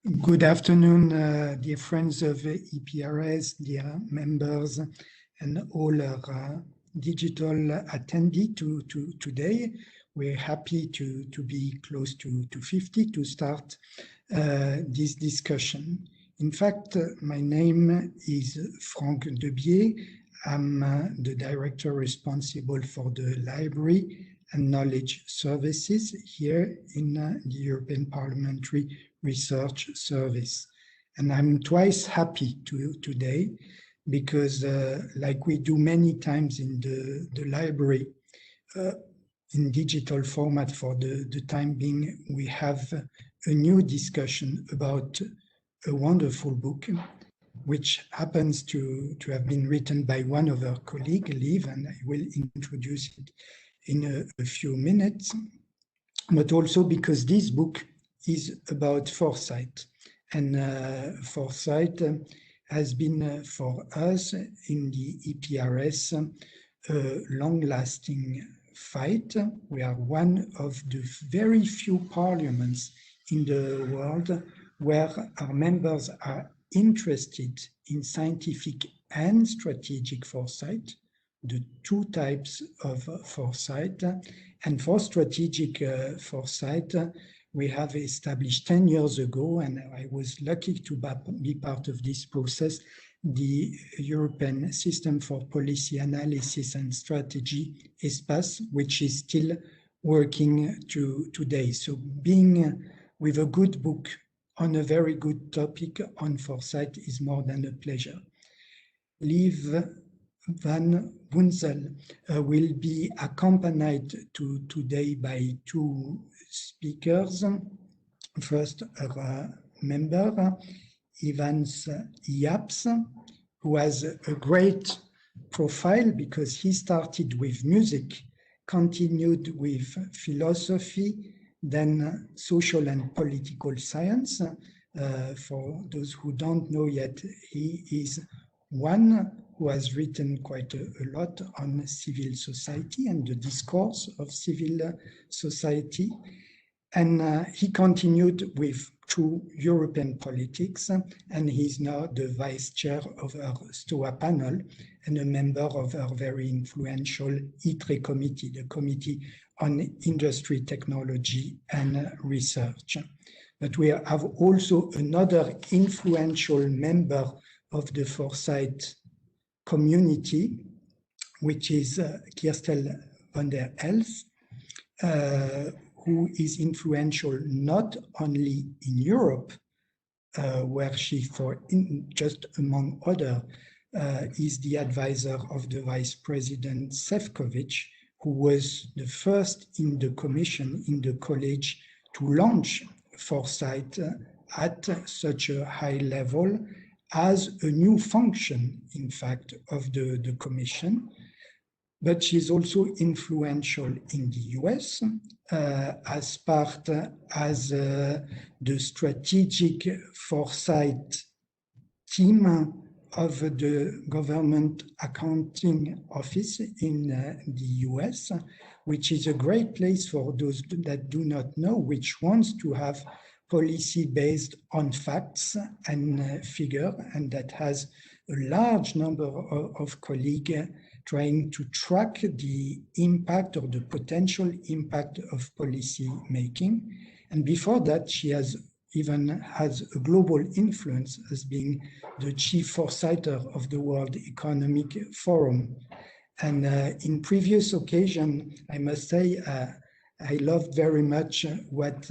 Good afternoon, dear friends of EPRS, dear members, and all our digital attendees today. We're happy to be close to 50 to start this discussion. In fact, my name is Franck Debier. I'm the director responsible for the library and knowledge services here in the European Parliamentary Research Service. And I'm twice happy today because like we do many times in the library, in digital format for the time being, we have a new discussion about a wonderful book, which happens to have been written by one of our colleagues, Lieve, and I will introduce it in a few minutes, but also because this book is about foresight. And foresight has been for us in the EPRS a long-lasting fight. We are one of the very few parliaments in the world where our members are interested in scientific and strategic foresight, the two types of foresight. And for strategic foresight, we have established 10 years ago, and I was lucky to be part of this process, the European System for Policy Analysis and Strategy, ESPAS, which is still working today. So being with a good book on a very good topic on foresight is more than a pleasure. Lieve VAN WOENSEL will be accompanied today by two speakers. First, a member, Ivars IJABS, who has a great profile because he started with music, continued with philosophy, then social and political science. For those who don't know yet, he is one who has written quite a lot on civil society and the discourse of civil society. And he continued with true European politics, and he's now the vice chair of our STOA Panel and a member of our very influential ITRE committee, the Committee on Industry, Technology and Research. But we have also another influential member of the Foresight community, which is Kristel VAN DER ELST, who is influential not only in Europe, where she, just among other, is the advisor of the Vice President Šefčovič, who was the first in the Commission, in the College, to launch foresight at such a high level as a new function, in fact, of the Commission. But she's also influential in the US as the strategic foresight team of the Government Accounting Office in the US, which is a great place for those that do not know, which wants to have policy based on facts and figure, and that has a large number of colleagues trying to track the impact or the potential impact of policy making. And before that, she even has a global influence as being the chief foresighter of the World Economic Forum. And in previous occasion, I must say, I loved very much what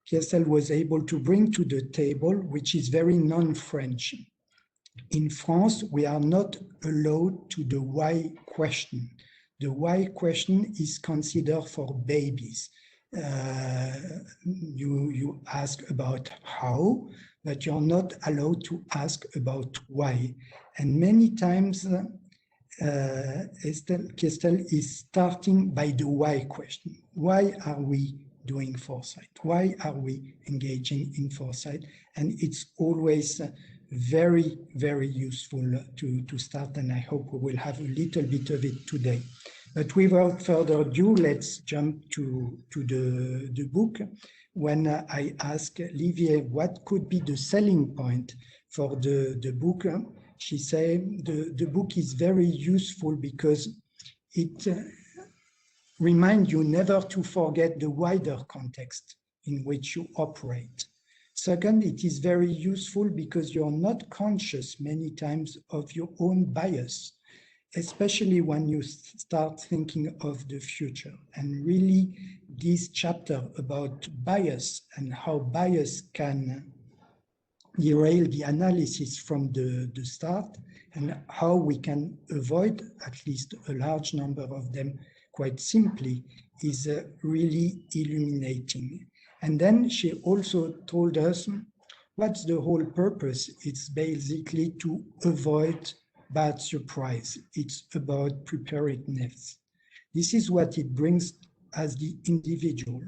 Kristel was able to bring to the table, which is very non-French. In France, we are not allowed to the why question. The why question is considered for babies. You ask about how, but you're not allowed to ask about why. And many times, Kristel is starting by the why question. Why are we doing foresight? Why are we engaging in foresight? And it's always very, very useful to start, and I hope we will have a little bit of it today. But without further ado, let's jump to the book. when I asked Lieve what could be the selling point for the book, she said the book is very useful because it reminds you never to forget the wider context in which you operate. Second, it is very useful because you're not conscious many times of your own bias, especially when you start thinking of the future. And really, this chapter about bias and how bias can derail the analysis from the start and how we can avoid at least a large number of them quite simply is really illuminating. And then she also told us what's the whole purpose. It's basically to avoid bad surprise. It's about preparedness. This is what it brings as the individual.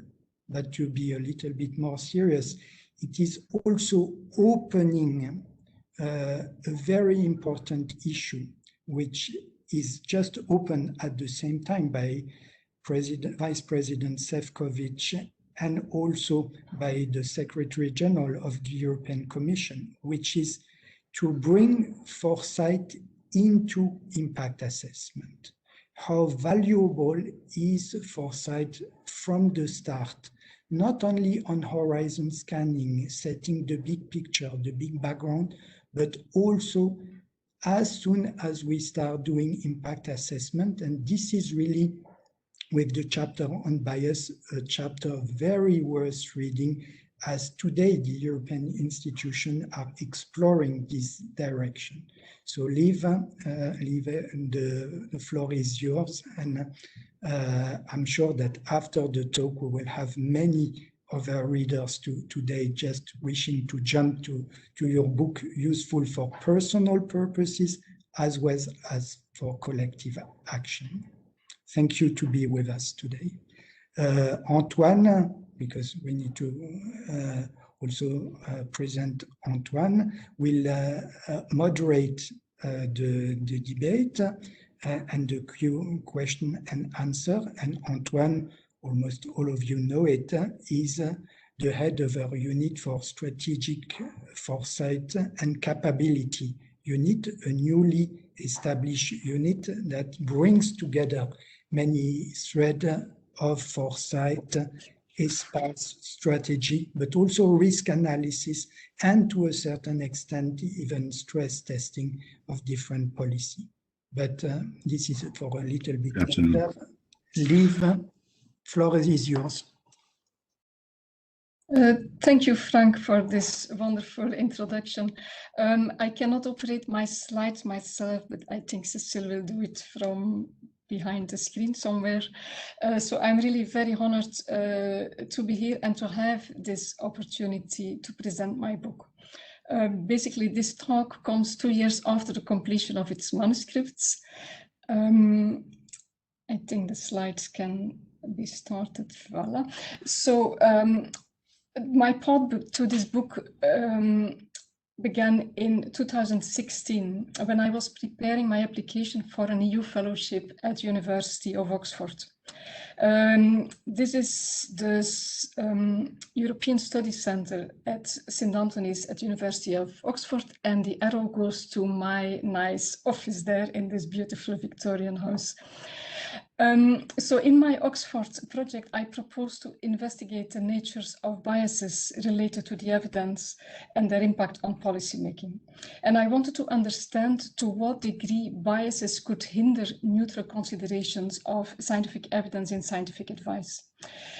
But to be a little bit more serious, it is also opening a very important issue, which is just opened at the same time by Vice President Šefčovič and also by the Secretary General of the European Commission, which is to bring foresight into impact assessment. How valuable is foresight from the start, not only on horizon scanning, setting the big picture, the big background, but also as soon as we start doing impact assessment. And this is really, with the chapter on bias, a chapter very worth reading, as today the European institutions are exploring this direction. So Lieve, the floor is yours, and I'm sure that after the talk we will have many of our readers today just wishing to jump to your book, useful for personal purposes as well as for collective action. Thank you to be with us today. Antoine, because we need to also present Antoine, will moderate the debate and the question and answer. And Antoine, almost all of you know it, is the head of our unit for strategic foresight and capability unit, a newly established unit that brings together many threads of foresight, espace strategy, but also risk analysis, and to a certain extent, even stress testing of different policy. But this is for a little bit later. Lieve, floor is yours. Thank you, Frank, for this wonderful introduction. I cannot operate my slides myself, but I think Cecile will do it from behind the screen somewhere. So I'm really very honored to be here and to have this opportunity to present my book. Basically, this talk comes 2 years after the completion of its manuscripts. I think the slides can be started. Voila. So my path to this book began in 2016 when I was preparing my application for an EU fellowship at University of Oxford. This is the European Studies Centre at St. Anthony's at University of Oxford, and the arrow goes to my nice office there in this beautiful Victorian house. So in my Oxford project, I proposed to investigate the natures of biases related to the evidence and their impact on policymaking. And I wanted to understand to what degree biases could hinder neutral considerations of scientific evidence in scientific advice.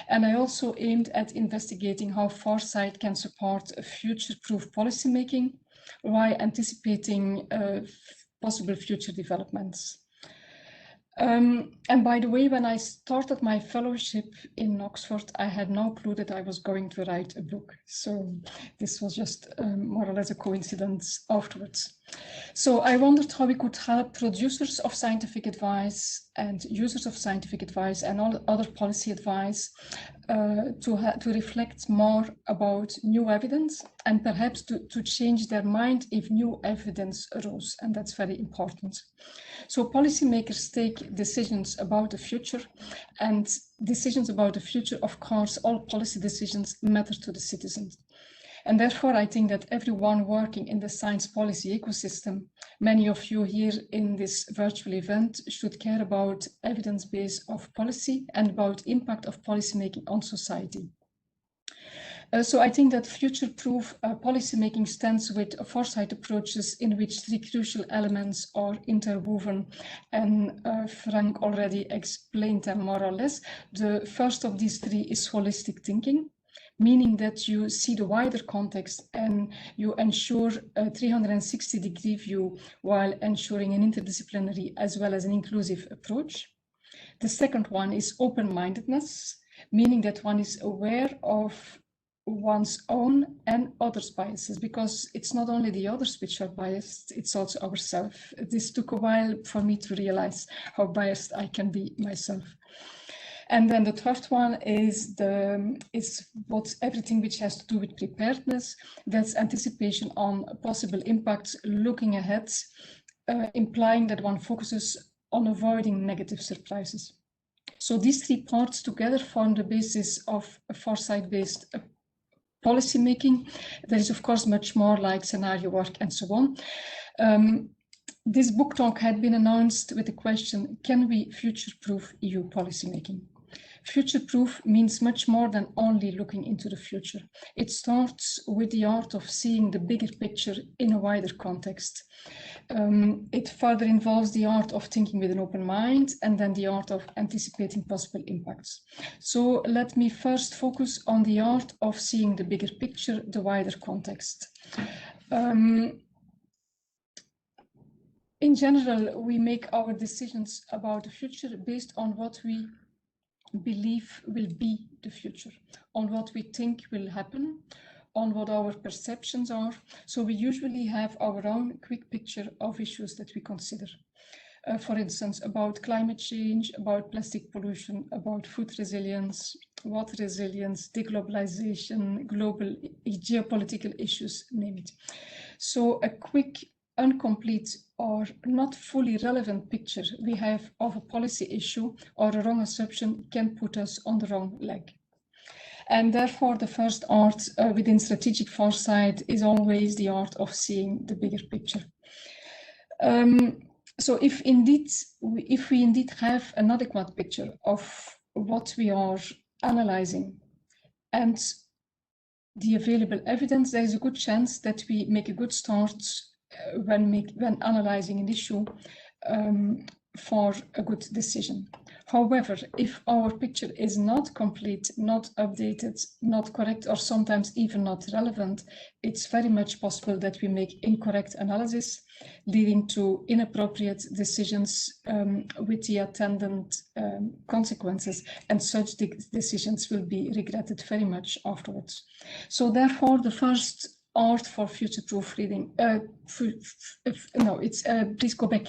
And I also aimed at investigating how foresight can support future-proof policymaking while anticipating possible future developments. And by the way, when I started my fellowship in Oxford, I had no clue that I was going to write a book. So this was just more or less a coincidence afterwards. So I wondered how we could help producers of scientific advice and users of scientific advice and all other policy advice to reflect more about new evidence and perhaps to change their mind if new evidence arose, and that's very important. So policymakers take decisions about the future, and decisions about the future, of course, all policy decisions matter to the citizens. And therefore, I think that everyone working in the science policy ecosystem, many of you here in this virtual event, should care about evidence base of policy and about impact of policymaking on society. So I think that future-proof policymaking stands with foresight approaches in which three crucial elements are interwoven, and Frank already explained them more or less. The first of these three is holistic thinking, meaning that you see the wider context and you ensure a 360-degree view while ensuring an interdisciplinary as well as an inclusive approach. The second one is open-mindedness, meaning that one is aware of one's own and others' biases, because it's not only the others which are biased, it's also ourselves. This took a while for me to realize how biased I can be myself. And then the third one is everything which has to do with preparedness. That's anticipation on possible impacts, looking ahead, implying that one focuses on avoiding negative surprises. So these three parts together form the basis of a foresight-based policy making. There is, of course, much more like scenario work and so on. This book talk had been announced with the question, can we future-proof EU policymaking? Future-proof means much more than only looking into the future. It starts with the art of seeing the bigger picture in a wider context. It further involves the art of thinking with an open mind and then the art of anticipating possible impacts. So let me first focus on the art of seeing the bigger picture, the wider context. In general, we make our decisions about the future based on what we believe will be the future, on what we think will happen, on what our perceptions are. So we usually have our own quick picture of issues that we consider. For instance, about climate change, about plastic pollution, about food resilience, water resilience, deglobalization, global geopolitical issues, name it. So a quick, incomplete or not fully relevant picture we have of a policy issue or a wrong assumption can put us on the wrong leg. And therefore, the first art within strategic foresight is always the art of seeing the bigger picture. So if we indeed have an adequate picture of what we are analyzing and the available evidence, there is a good chance that we make a good start when analyzing an issue for a good decision. However, if our picture is not complete, not updated, not correct, or sometimes even not relevant, it's very much possible that we make incorrect analysis, leading to inappropriate decisions with the attendant consequences, and such decisions will be regretted very much afterwards. So therefore, the first art for future-proof reading, please go back,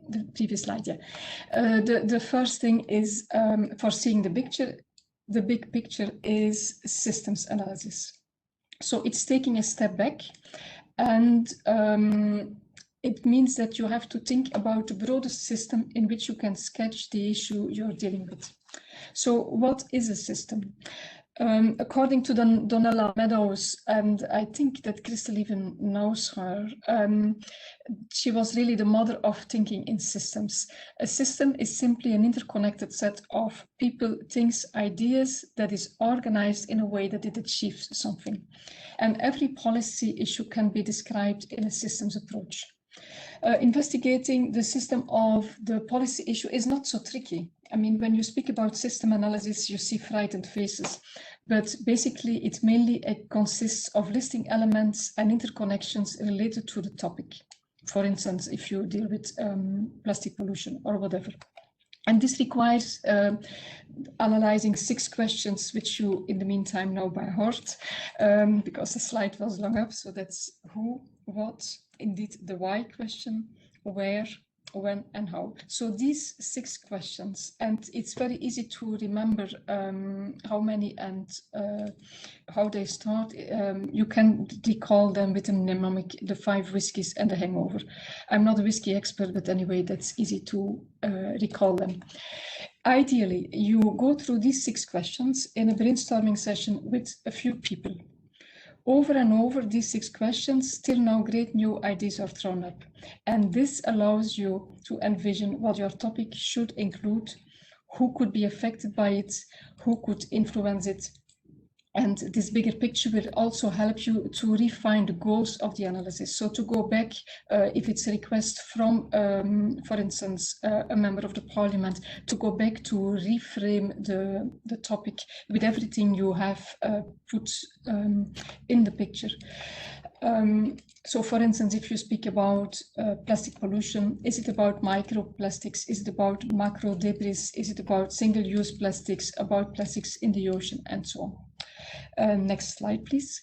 the previous slide, yeah. The first thing is for seeing the picture. The big picture is systems analysis. So it's taking a step back, and it means that you have to think about the broadest system in which you can sketch the issue you're dealing with. So what is a system? According to Donella Meadows, and I think that Kristel even knows her, she was really the mother of thinking in systems. A system is simply an interconnected set of people, things, ideas that is organized in a way that it achieves something. And every policy issue can be described in a systems approach. Investigating the system of the policy issue is not so tricky. I mean, when you speak about system analysis, you see frightened faces, but basically it mainly consists of listing elements and interconnections related to the topic. For instance, if you deal with plastic pollution or whatever. And this requires analyzing 6 questions, which you in the meantime know by heart, because the slide was long up. So that's who, what, indeed the why question, where, when, and how. So these 6 questions, and it's very easy to remember how many and how they start. You can recall them with a mnemonic, the 5 whiskeys and the hangover. I'm not a whiskey expert, but anyway, that's easy to recall them. Ideally, you go through these 6 questions in a brainstorming session with a few people. Over and over these 6 questions, till now great new ideas are thrown up. And this allows you to envision what your topic should include, who could be affected by it, who could influence it. And this bigger picture will also help you to refine the goals of the analysis. So to go back, if it's a request from, for instance, a member of the parliament, to go back to reframe the topic with everything you have put in the picture. So for instance, if you speak about plastic pollution, is it about microplastics? Is it about macro debris? Is it about single-use plastics, about plastics in the ocean, and so on? Next slide, please.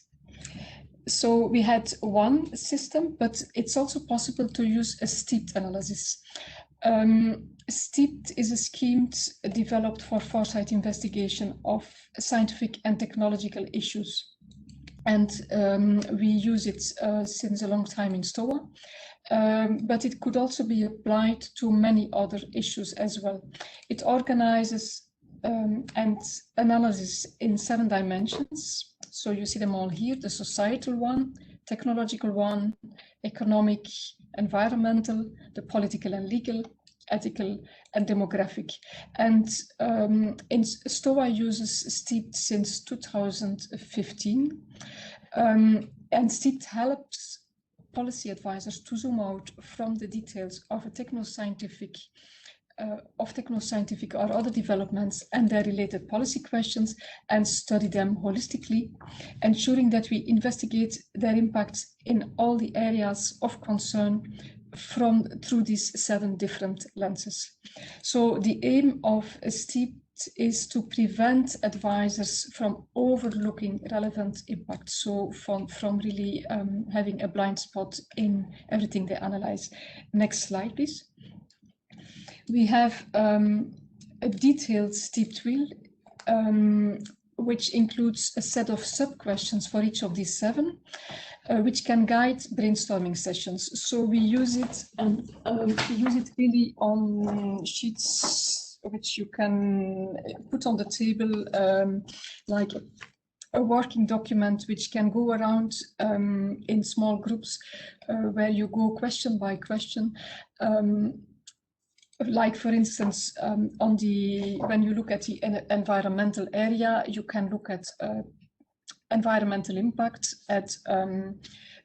So we had one system, but it's also possible to use a steeped analysis. Steeped is a scheme developed for foresight investigation of scientific and technological issues. And we use it since a long time in STOA, but it could also be applied to many other issues as well. It organizes and analysis in 7 dimensions. So you see them all here: the societal one, technological one, economic, environmental, the political and legal, ethical, and demographic. And in STOA uses STEEPed since 2015. And STEEPed helps policy advisors to zoom out from the details of a techno-scientific or other developments and their related policy questions and study them holistically, ensuring that we investigate their impacts in all the areas of concern through these 7 different lenses. So the aim of STEEPed is to prevent advisors from overlooking relevant impacts, so from really having a blind spot in everything they analyze. Next slide, please. We have a detailed steeped wheel, which includes a set of sub-questions for each of these 7, which can guide brainstorming sessions. So we use it, and we use it really on sheets which you can put on the table, like a working document which can go around in small groups, where you go question by question. Like for instance, when you look at the environmental area, you can look at environmental impact, at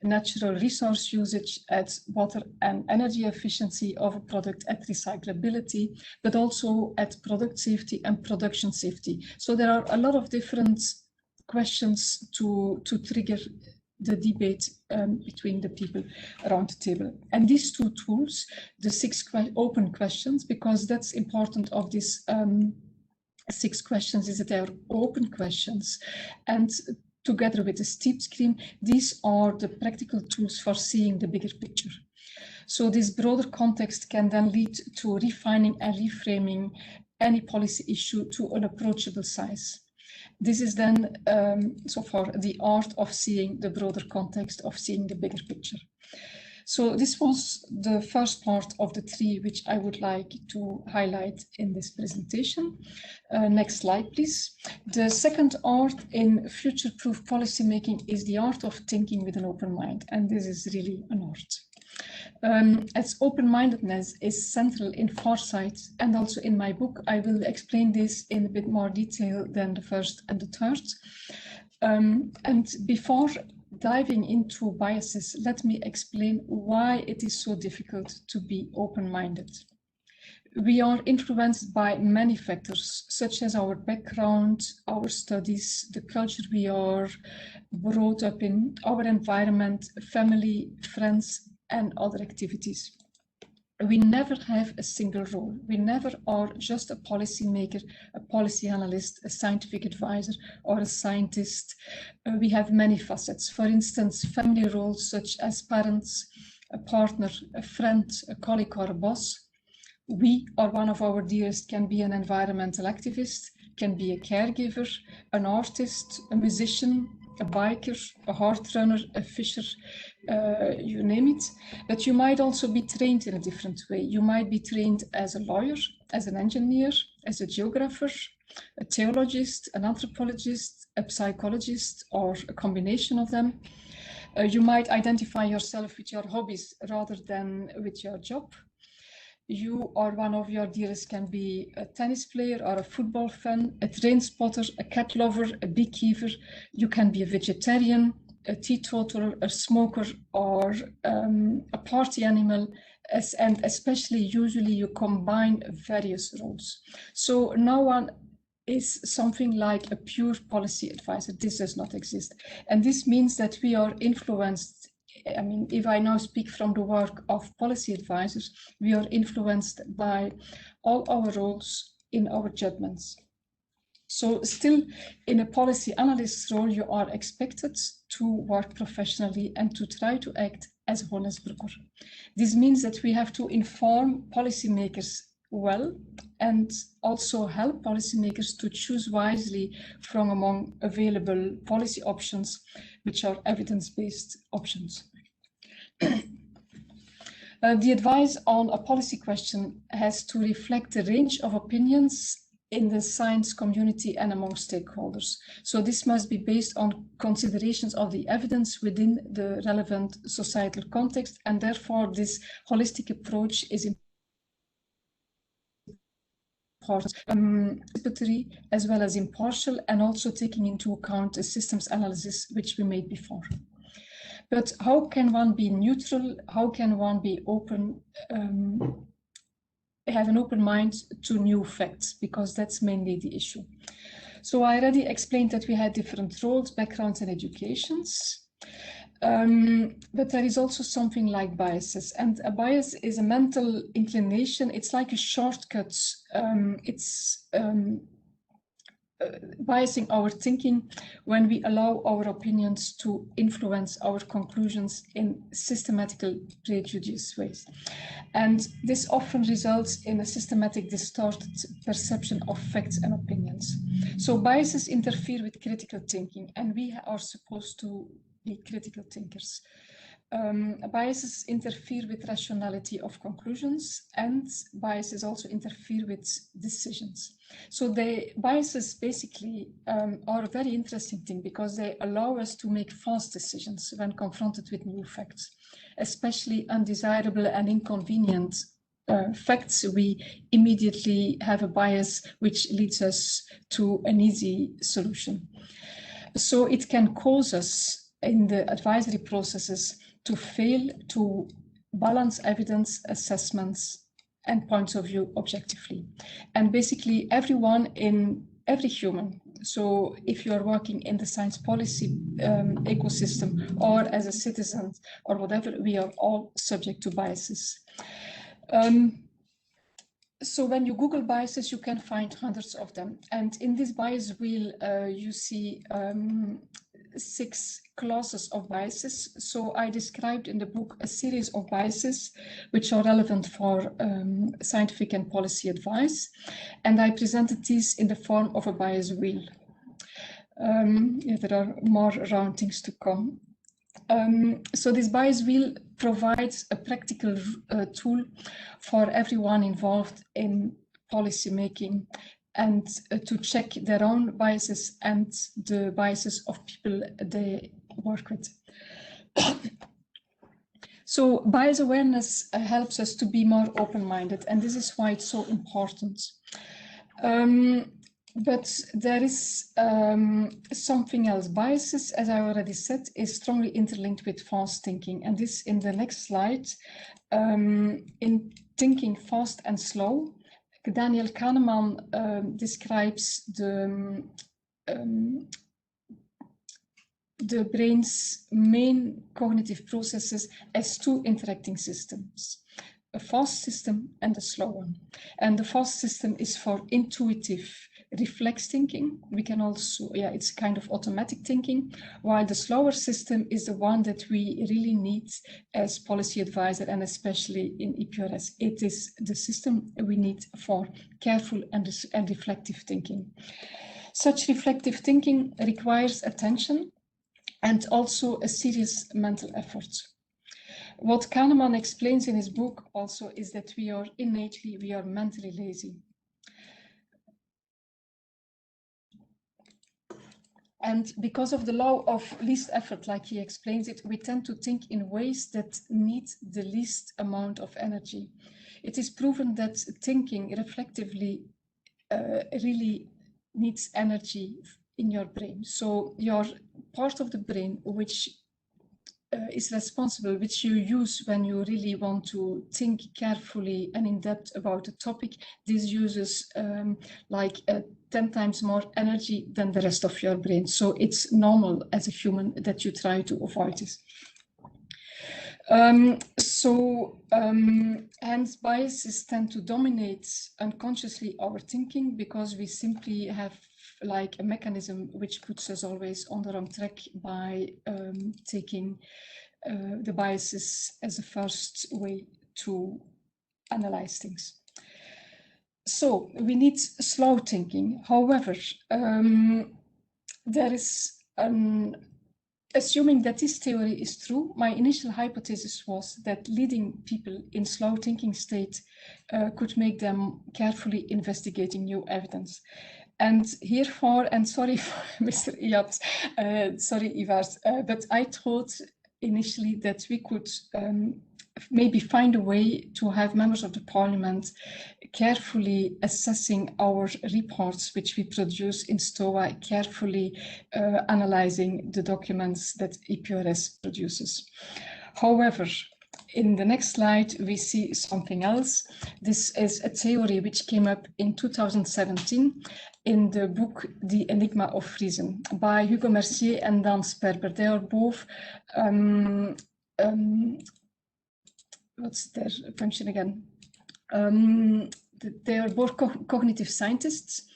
natural resource usage, at water and energy efficiency of a product, at recyclability, but also at product safety and production safety. So there are a lot of different questions to trigger the debate between the people around the table. And these 2 tools, the 6 open questions, because that's important of this 6 questions, is that they are open questions. And together with the steeped scheme, these are the practical tools for seeing the bigger picture. So this broader context can then lead to refining and reframing any policy issue to an approachable size. This is then, so far, the art of seeing the broader context, of seeing the bigger picture. So this was the first part of the 3, which I would like to highlight in this presentation. Next slide, please. The second art in future-proof policymaking is the art of thinking with an open mind, and this is really an art. As open-mindedness is central in foresight, and also in my book, I will explain this in a bit more detail than the first and the third. And before diving into biases, let me explain why it is so difficult to be open-minded. We are influenced by many factors, such as our background, our studies, the culture we are brought up in, our environment, family, friends, and other activities. we never have a single role. We never are just a policymaker, a policy analyst, a scientific advisor, or a scientist. We have many facets. For instance, family roles such as parents, a partner, a friend, a colleague, or a boss. We or one of our dearest can be an environmental activist, can be a caregiver, an artist, a musician, a biker, a hard runner, a fisher, you name it. But you might also be trained in a different way. You might be trained as a lawyer, as an engineer, as a geographer, a theologist, an anthropologist, a psychologist, or a combination of them. You might identify yourself with your hobbies rather than with your job. You or one of your dearest can be a tennis player or a football fan, a train spotter, a cat lover, a beekeeper. You can be a vegetarian, a teetotaler, a smoker, or a party animal. And especially, usually you combine various roles. So no one is something like a pure policy advisor. This does not exist. And this means that we are influenced. I mean, if I now speak from the work of policy advisors, we are influenced by all our roles in our judgments. So still, in a policy analyst role, you are expected to work professionally and to try to act as a honest broker. This means that we have to inform policymakers well and also help policymakers to choose wisely from among available policy options, which are evidence-based options. The advice on a policy question has to reflect the range of opinions in the science community and among stakeholders. So this must be based on considerations of the evidence within the relevant societal context, and therefore this holistic approach is important, participatory as well as impartial, and also taking into account a systems analysis which we made before. But how can one be neutral? How can one be open, have an open mind to new facts? Because that's mainly the issue. So I already explained that we had different roles, backgrounds, and educations. But there is also something like biases, and a bias is a mental inclination. It's like a shortcut. Biasing our thinking when we allow our opinions to influence our conclusions in systematical, prejudiced ways. And this often results in a systematic, distorted perception of facts and opinions. So biases interfere with critical thinking, and we are supposed to be critical thinkers. Biases interfere with rationality of conclusions, and biases also interfere with decisions. So biases basically are a very interesting thing because they allow us to make fast decisions when confronted with new facts, especially undesirable and inconvenient facts. We immediately have a bias which leads us to an easy solution. So it can cause us in the advisory processes to fail to balance evidence, assessments, and points of view objectively. And basically every human, so if you are working in the science policy ecosystem or as a citizen or whatever, we are all subject to biases. So when you Google biases, you can find hundreds of them. And in this bias wheel, you see 6 classes of biases. So I described in the book a series of biases which are relevant for scientific and policy advice. And I presented these in the form of a bias wheel. There are more round things to come. So this bias wheel provides a practical tool for everyone involved in policy making and to check their own biases and the biases of people they work with. So bias awareness helps us to be more open-minded, and this is why it's so important. But there is something else. Biases, as I already said, is strongly interlinked with fast thinking. And this in the next slide, in thinking fast and slow, Daniel Kahneman describes the brain's main cognitive processes as 2 interacting systems. a fast system and a slow one. And the fast system is for intuitive reflex thinking. We can also, it's kind of automatic thinking, while the slower system is the one that we really need as policy advisor, and especially in EPRS. It is the system we need for careful and reflective thinking. Such reflective thinking requires attention and also a serious mental effort. What Kahneman explains in his book also is that we are mentally lazy. And because of the law of least effort, like he explains it, we tend to think in ways that need the least amount of energy. It is proven that thinking reflectively really needs energy in your brain. So your part of the brain which is responsible, which you use when you really want to think carefully and in depth about a topic, this uses like 10 times more energy than the rest of your brain. So it's normal as a human that you try to avoid this. Hence biases tend to dominate unconsciously our thinking, because we simply have like a mechanism which puts us always on the wrong track by taking the biases as a first way to analyze things. So we need slow thinking. However, there is assuming that this theory is true, my initial hypothesis was that leading people in slow thinking state could make them carefully investigating new evidence. And herefore, and sorry for Mr. IJABS, sorry Ivars, but I thought initially that we could maybe find a way to have members of the parliament carefully assessing our reports which we produce in STOA, carefully analyzing the documents that EPRS produces. However, in the next slide, we see something else. This is a theory which came up in 2017 in the book The Enigma of Reason by Hugo Mercier and Dan Sperber. They are both what's their function again? They are both cognitive scientists,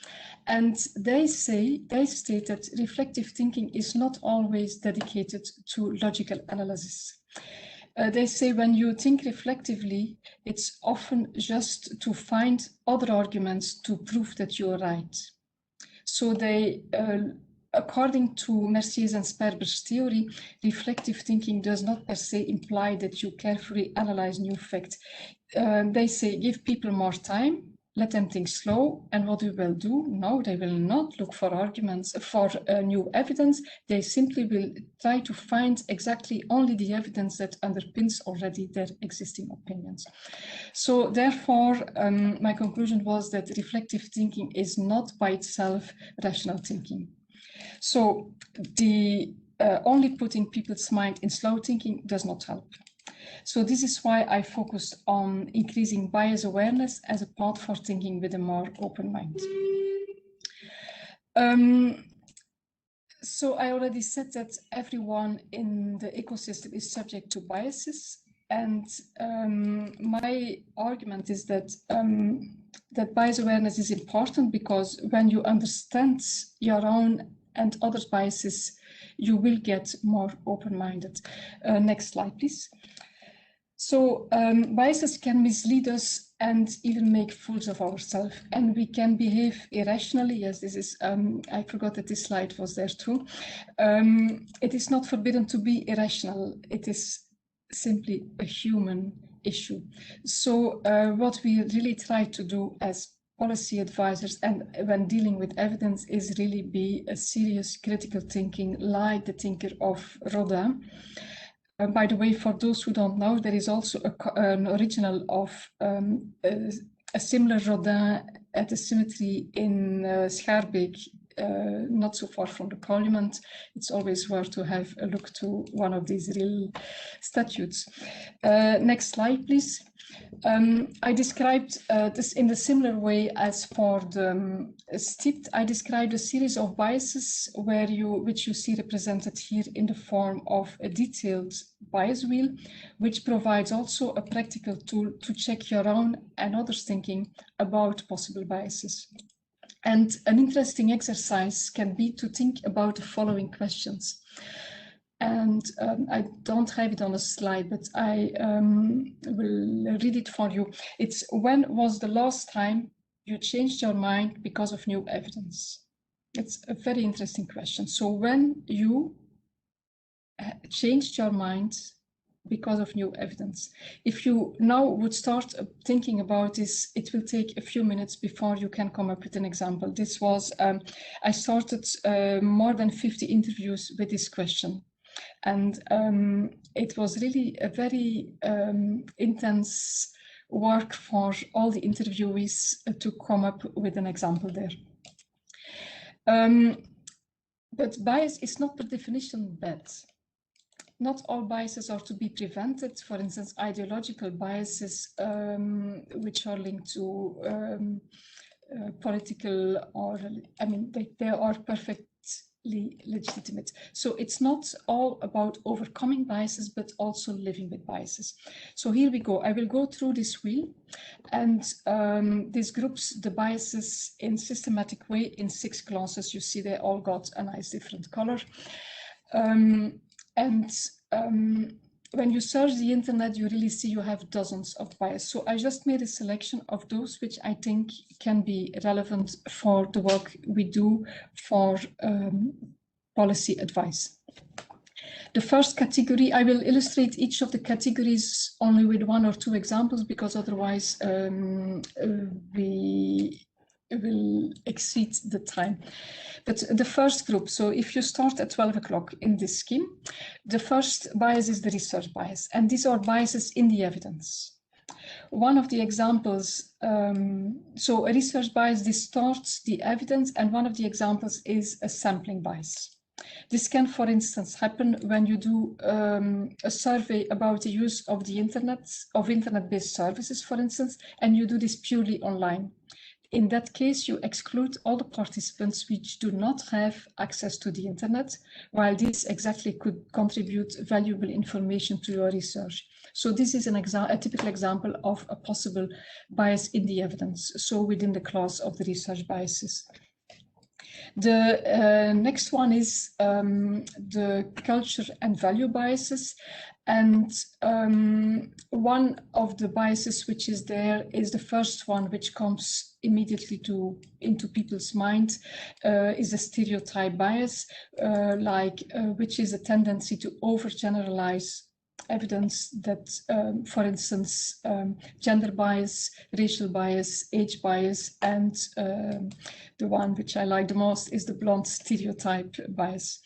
and they state that reflective thinking is not always dedicated to logical analysis. They say when you think reflectively, it's often just to find other arguments to prove that you're right. So they, according to Mercier's and Sperber's theory, reflective thinking does not per se imply that you carefully analyze new facts. They say give people more time, let them think slow, and what they will do? No, they will not look for arguments, for new evidence. They simply will try to find exactly only the evidence that underpins already their existing opinions. So therefore, my conclusion was that reflective thinking is not by itself rational thinking. So the only putting people's mind in slow thinking does not help. So this is why I focused on increasing bias awareness as a path for thinking with a more open mind. So I already said that everyone in the ecosystem is subject to biases, and my argument is that that bias awareness is important, because when you understand your own and others' biases, you will get more open-minded. Next slide, please. So biases can mislead us and even make fools of ourselves, and we can behave irrationally. Yes, this is, I forgot that this slide was there too. It is not forbidden to be irrational. It is simply a human issue. So what we really try to do as policy advisors and when dealing with evidence is really be a serious critical thinking, like the thinker of Rodin. By the way, for those who don't know, there is also an original of a similar Rodin at the cemetery in Schaerbeek not so far from the parliament, it's always worth to have a look to one of these real statutes. Next slide, please. I described this in a similar way as for the STIPT. I described a series of biases which you see represented here in the form of a detailed bias wheel, which provides also a practical tool to check your own and others' thinking about possible biases. And an interesting exercise can be to think about the following questions. And I don't have it on a slide, but I will read it for you. It's, when was the last time you changed your mind because of new evidence? It's a very interesting question. So when you changed your mind because of new evidence. If you now would start thinking about this, it will take a few minutes before you can come up with an example. This was, I started more than 50 interviews with this question. And it was really a very intense work for all the interviewees to come up with an example there. But bias is not per definition bad. Not all biases are to be prevented. For instance, ideological biases, which are linked to political, or I mean, they are perfectly legitimate. So it's not all about overcoming biases, but also living with biases. So here we go. I will go through this wheel, and this groups the biases in systematic way in 6 classes. You see they all got a nice different color. When you search the internet, you really see you have dozens of biases. So I just made a selection of those which I think can be relevant for the work we do for policy advice. The first category, I will illustrate each of the categories only with 1 or 2 examples, because otherwise we will exceed the time. But the first group, so if you start at 12 o'clock in this scheme, the first bias is the research bias, and these are biases in the evidence. One of the examples, so a research bias distorts the evidence, and one of the examples is a sampling bias. This can, for instance, happen when you do a survey about the use of the internet, of internet-based services, for instance, and you do this purely online. In that case, you exclude all the participants which do not have access to the internet, while this exactly could contribute valuable information to your research. So this is a typical example of a possible bias in the evidence, so within the class of the research biases. The next one is the culture and value biases. And one of the biases which is there is the first one, which comes immediately into people's mind, is the stereotype bias, which is a tendency to overgeneralize evidence that, for instance, gender bias, racial bias, age bias, and the one which I like the most is the blonde stereotype bias.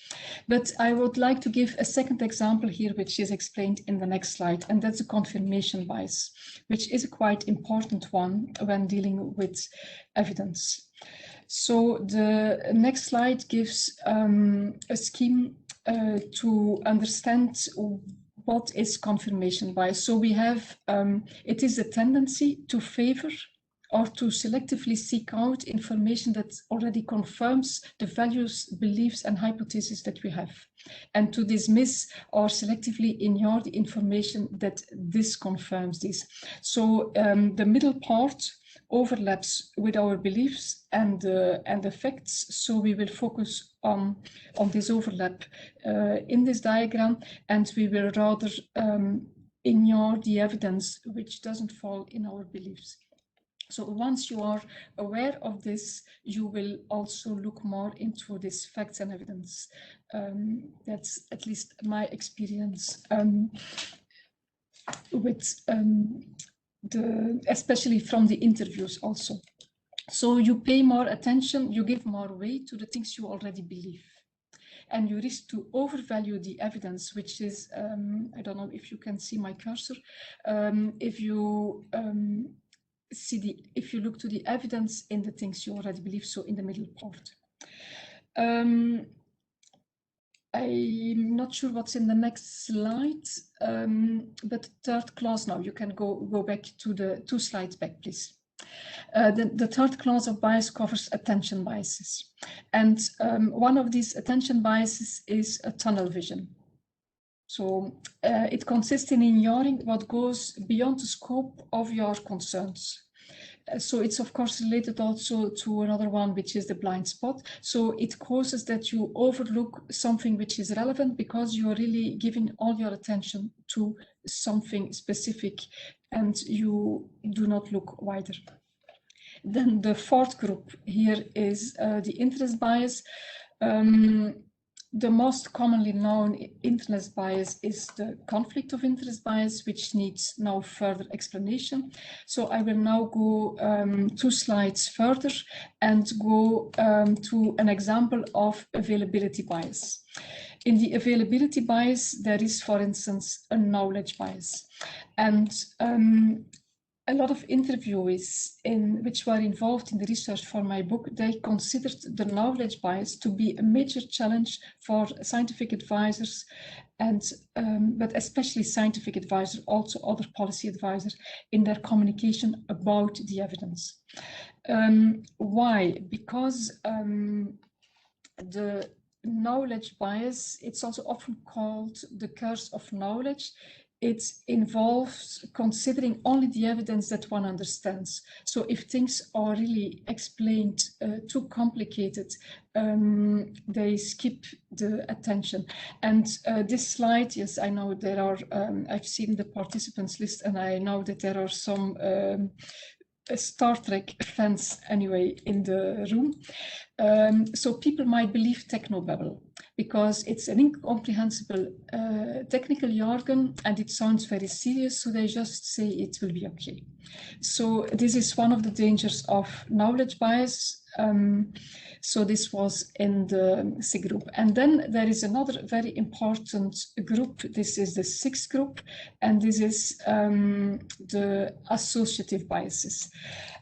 But I would like to give a second example here, which is explained in the next slide, and that's the confirmation bias, which is a quite important one when dealing with evidence. So the next slide gives a scheme to understand what is confirmation bias. So we have, it is a tendency to favor or to selectively seek out information that already confirms the values, beliefs, and hypotheses that we have, and to dismiss or selectively ignore the information that disconfirms this. So the middle part overlaps with our beliefs and the facts, so we will focus on this overlap in this diagram, and we will rather ignore the evidence which doesn't fall in our beliefs. So once you are aware of this, you will also look more into this facts and evidence. That's at least my experience with especially from the interviews also. So you pay more attention, you give more weight to the things you already believe. And you risk to overvalue the evidence, which is, I don't know if you can see my cursor, if you look to the evidence in the things you already believe, so in the middle part. I'm not sure what's in the next slide, but third clause now, you can go back to the 2 slides back, please. The third clause of bias covers attention biases. And one of these attention biases is a tunnel vision. So it consists in ignoring what goes beyond the scope of your concerns. So it's of course related also to another one, which is the blind spot. So it causes that you overlook something which is relevant because you are really giving all your attention to something specific and you do not look wider. Then the fourth group here is the interest bias. The most commonly known interest bias is the conflict of interest bias, which needs now further explanation. So I will now go 2 slides further and go to an example of availability bias. In the availability bias, there is, for instance, a knowledge bias. And a lot of interviewees which were involved in the research for my book, they considered the knowledge bias to be a major challenge for scientific advisors, and but especially scientific advisors, also other policy advisors, in their communication about the evidence. Why? Because the knowledge bias, it's also often called the curse of knowledge. It involves considering only the evidence that one understands. So if things are really explained too complicated, they skip the attention. And this slide, yes, I know there are, I've seen the participants list and I know that there are some Star Trek fans anyway in the room. So people might believe technobabble because it's an incomprehensible technical jargon and it sounds very serious, so they just say it will be okay. So this is one of the dangers of knowledge bias. So this was in the C group. And then there is another very important group. This is the 6th group, and this is the associative biases.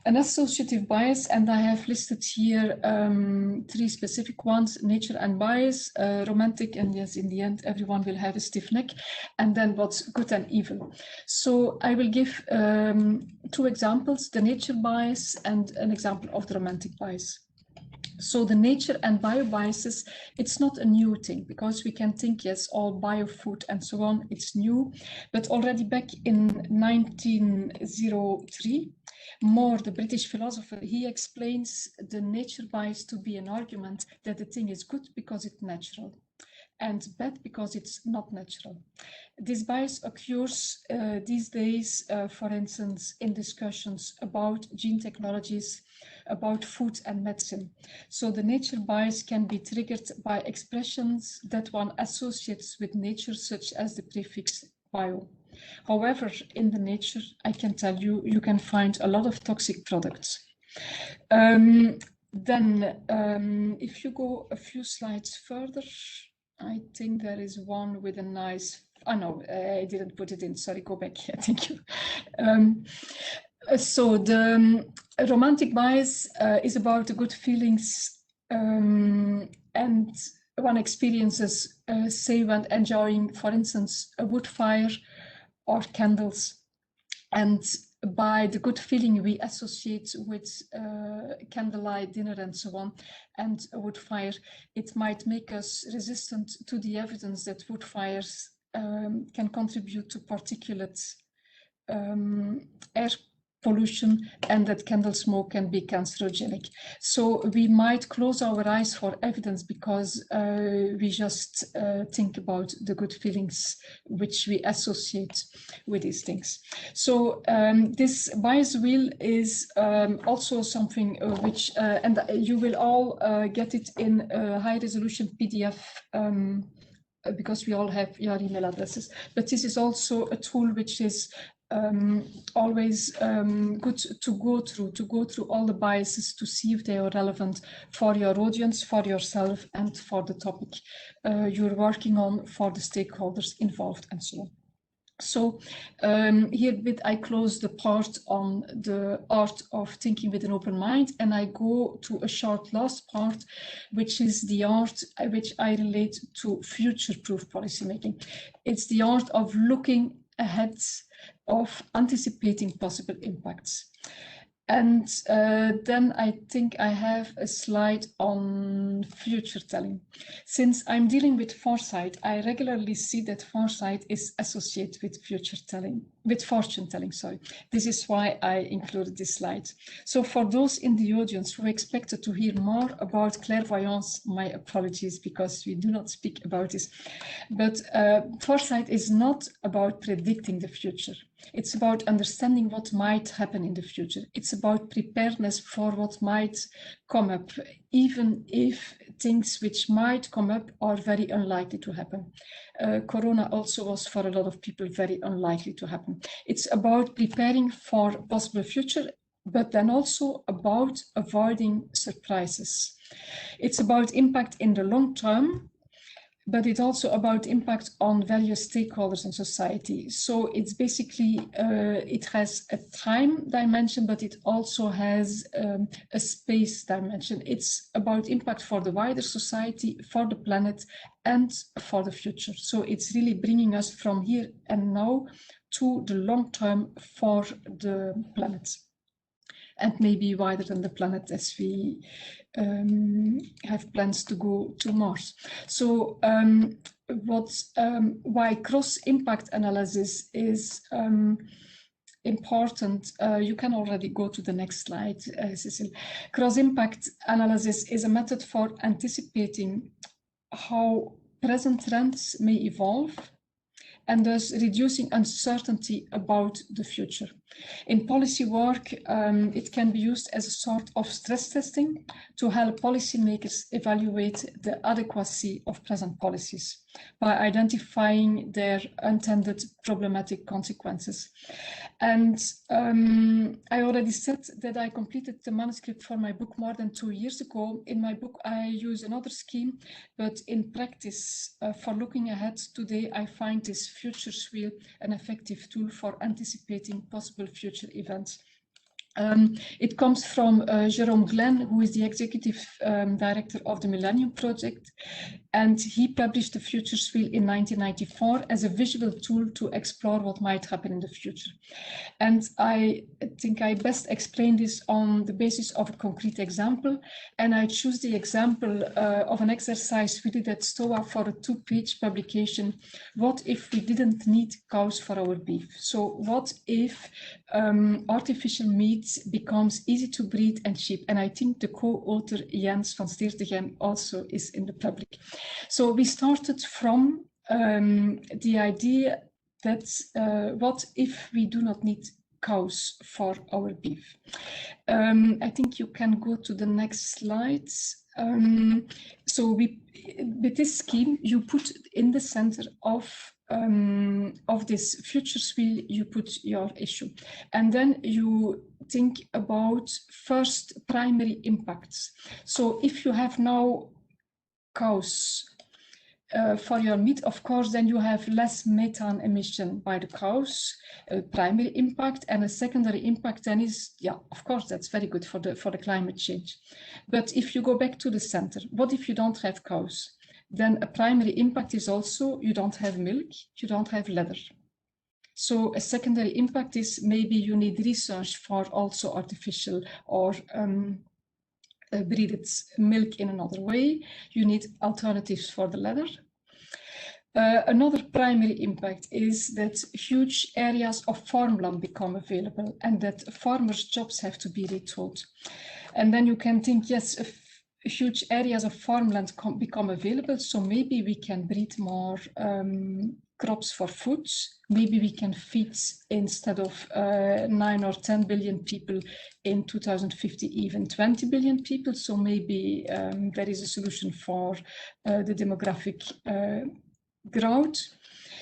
An associative bias, and I have listed here 3 specific ones: nature and bias, romantic, and yes, in the end, everyone will have a stiff neck, and then what's good and evil. So I will give 2 examples, the nature bias and an example of the romantic bias. So the nature and bio biases, it's not a new thing, because we can think, yes, all bio food and so on, it's new. But already back in 1903, Moore, the British philosopher, he explains the nature bias to be an argument that the thing is good because it's natural and bad because it's not natural. This bias occurs these days, for instance, in discussions about gene technologies, about food and medicine. So the nature bias can be triggered by expressions that one associates with nature, such as the prefix bio. However, in the nature, I can tell you, you can find a lot of toxic products. If you go a few slides further, I think there is one with a nice, oh no, I didn't put it in, sorry, go back, thank you. So the romantic bias is about the good feelings and one experiences, say, when enjoying, for instance, a wood fire or candles. And by the good feeling we associate with candlelight dinner and so on, and a wood fire, it might make us resistant to the evidence that wood fires can contribute to particulate air pollution and that candle smoke can be cancerogenic. So we might close our eyes for evidence because we just think about the good feelings which we associate with these things. So this bias wheel is also something which, and you will all get it in a high resolution PDF because we all have your email addresses, but this is also a tool which is always good to go through all the biases to see if they are relevant for your audience, for yourself, and for the topic you're working on, for the stakeholders involved, and so on. So herewith I close the part on the art of thinking with an open mind, and I go to a short last part, which is the art which I relate to future-proof policymaking. It's the art of looking ahead, of anticipating possible impacts. And then I think I have a slide on future telling. Since I'm dealing with foresight, I regularly see that foresight is associated with future telling, with fortune telling, sorry. This is why I included this slide. So for those in the audience who expected to hear more about clairvoyance, my apologies, because we do not speak about this. But foresight is not about predicting the future. It's about understanding what might happen in the future. It's about preparedness for what might come up, even if things which might come up are very unlikely to happen. Corona also was for a lot of people very unlikely to happen. It's about preparing for a possible future, but then also about avoiding surprises. It's about impact in the long term, but it's also about impact on various stakeholders in society. So it's basically, it has a time dimension, but it also has a space dimension. It's about impact for the wider society, for the planet, and for the future. So it's really bringing us from here and now to the long term for the planet. And maybe wider than the planet, as we have plans to go to Mars. So why cross-impact analysis is important, you can already go to the next slide, Cecile. Cross-impact analysis is a method for anticipating how present trends may evolve, and thus reducing uncertainty about the future. In policy work, it can be used as a sort of stress testing to help policymakers evaluate the adequacy of present policies by identifying their unintended problematic consequences. And I already said that I completed the manuscript for my book more than 2 years ago. In my book, I use another scheme, but in practice, for looking ahead today, I find this Futures Wheel an effective tool for anticipating possible future events. It comes from Jerome Glenn, who is the executive director of the Millennium Project, and he published the Futures Wheel in 1994 as a visual tool to explore what might happen in the future. And I think I best explain this on the basis of a concrete example, and I choose the example of an exercise we did at STOA for a 2-page publication. What if we didn't need cows for our beef? So what if artificial meat becomes easy to breed and cheap? And I think the co-author Jens van Steertegem also is in the public. So we started from the idea that what if we do not need cows for our beef? I think you can go to the next slides. So with this scheme, you put in the center of this Futures Wheel, you put your issue. And then you think about first primary impacts. So if you have now cows for your meat, of course, then you have less methane emission by the cows, primary impact, and a secondary impact then is, yeah, of course, that's very good for the climate change. But if you go back to the center, what if you don't have cows? Then a primary impact is also you don't have milk, you don't have leather. So a secondary impact is maybe you need research for also artificial or breeded milk in another way. You need alternatives for the leather. Another primary impact is that huge areas of farmland become available and that farmers' jobs have to be retold. And then you can think, yes, huge areas of farmland become available, so maybe we can breed more crops for food. Maybe we can feed, instead of 9 or 10 billion people in 2050, even 20 billion people. So maybe there is a solution for the demographic growth.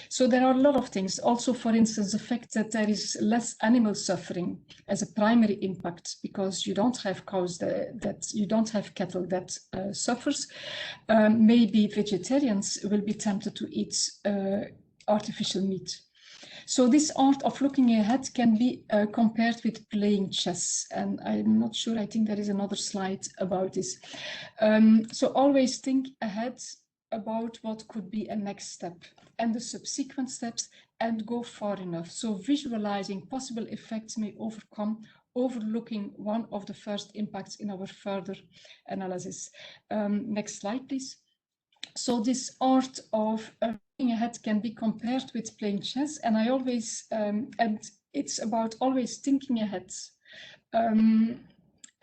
So there are a lot of things. Also, for instance, the fact that there is less animal suffering as a primary impact because you don't have cows that you don't have cattle that suffers. Maybe vegetarians will be tempted to eat artificial meat. So this art of looking ahead can be compared with playing chess. And I'm not sure, I think there is another slide about this. So always think ahead about what could be a next step and the subsequent steps, and go far enough. So visualizing possible effects may overlooking one of the first impacts in our further analysis. Next slide, please. So this art of looking ahead can be compared with playing chess, and I always, and it's about always thinking ahead.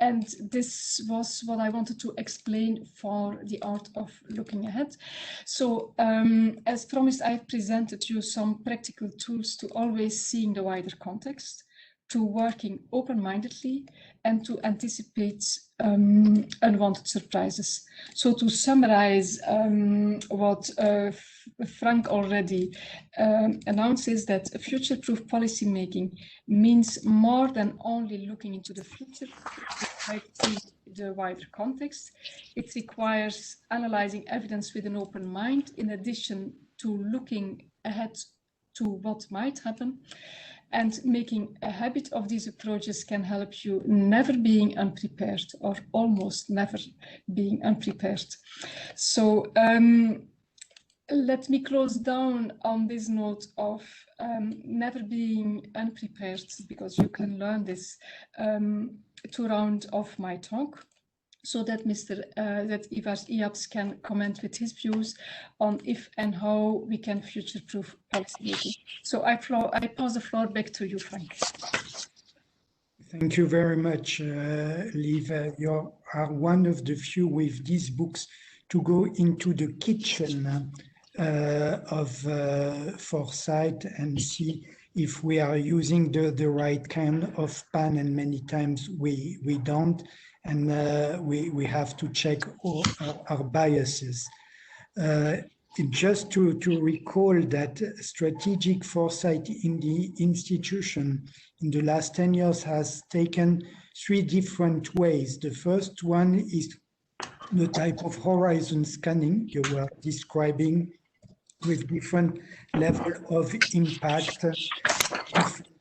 And this was what I wanted to explain for the art of looking ahead. So as promised, I've presented you some practical tools to always seeing the wider context, to working open-mindedly, and to anticipate unwanted surprises. So to summarize what Frank already announced is that future-proof policymaking means more than only looking into the future, the wider context. It requires analyzing evidence with an open mind, in addition to looking ahead to what might happen. And making a habit of these approaches can help you never being unprepared, or almost never being unprepared. So let me close down on this note of never being unprepared, because you can learn this to round off my talk, so that that Ivars IJABS can comment with his views on if and how we can future-proof policymaking. So I pass the floor back to you, Frank. Thank you very much, Lieve. You are one of the few with these books to go into the kitchen of foresight and see if we are using the right kind of pan, and many times we don't. And we have to check all our biases. Just to recall that strategic foresight in the institution in the last 10 years has taken 3 different ways. The first one is the type of horizon scanning you were describing, with different level of impact,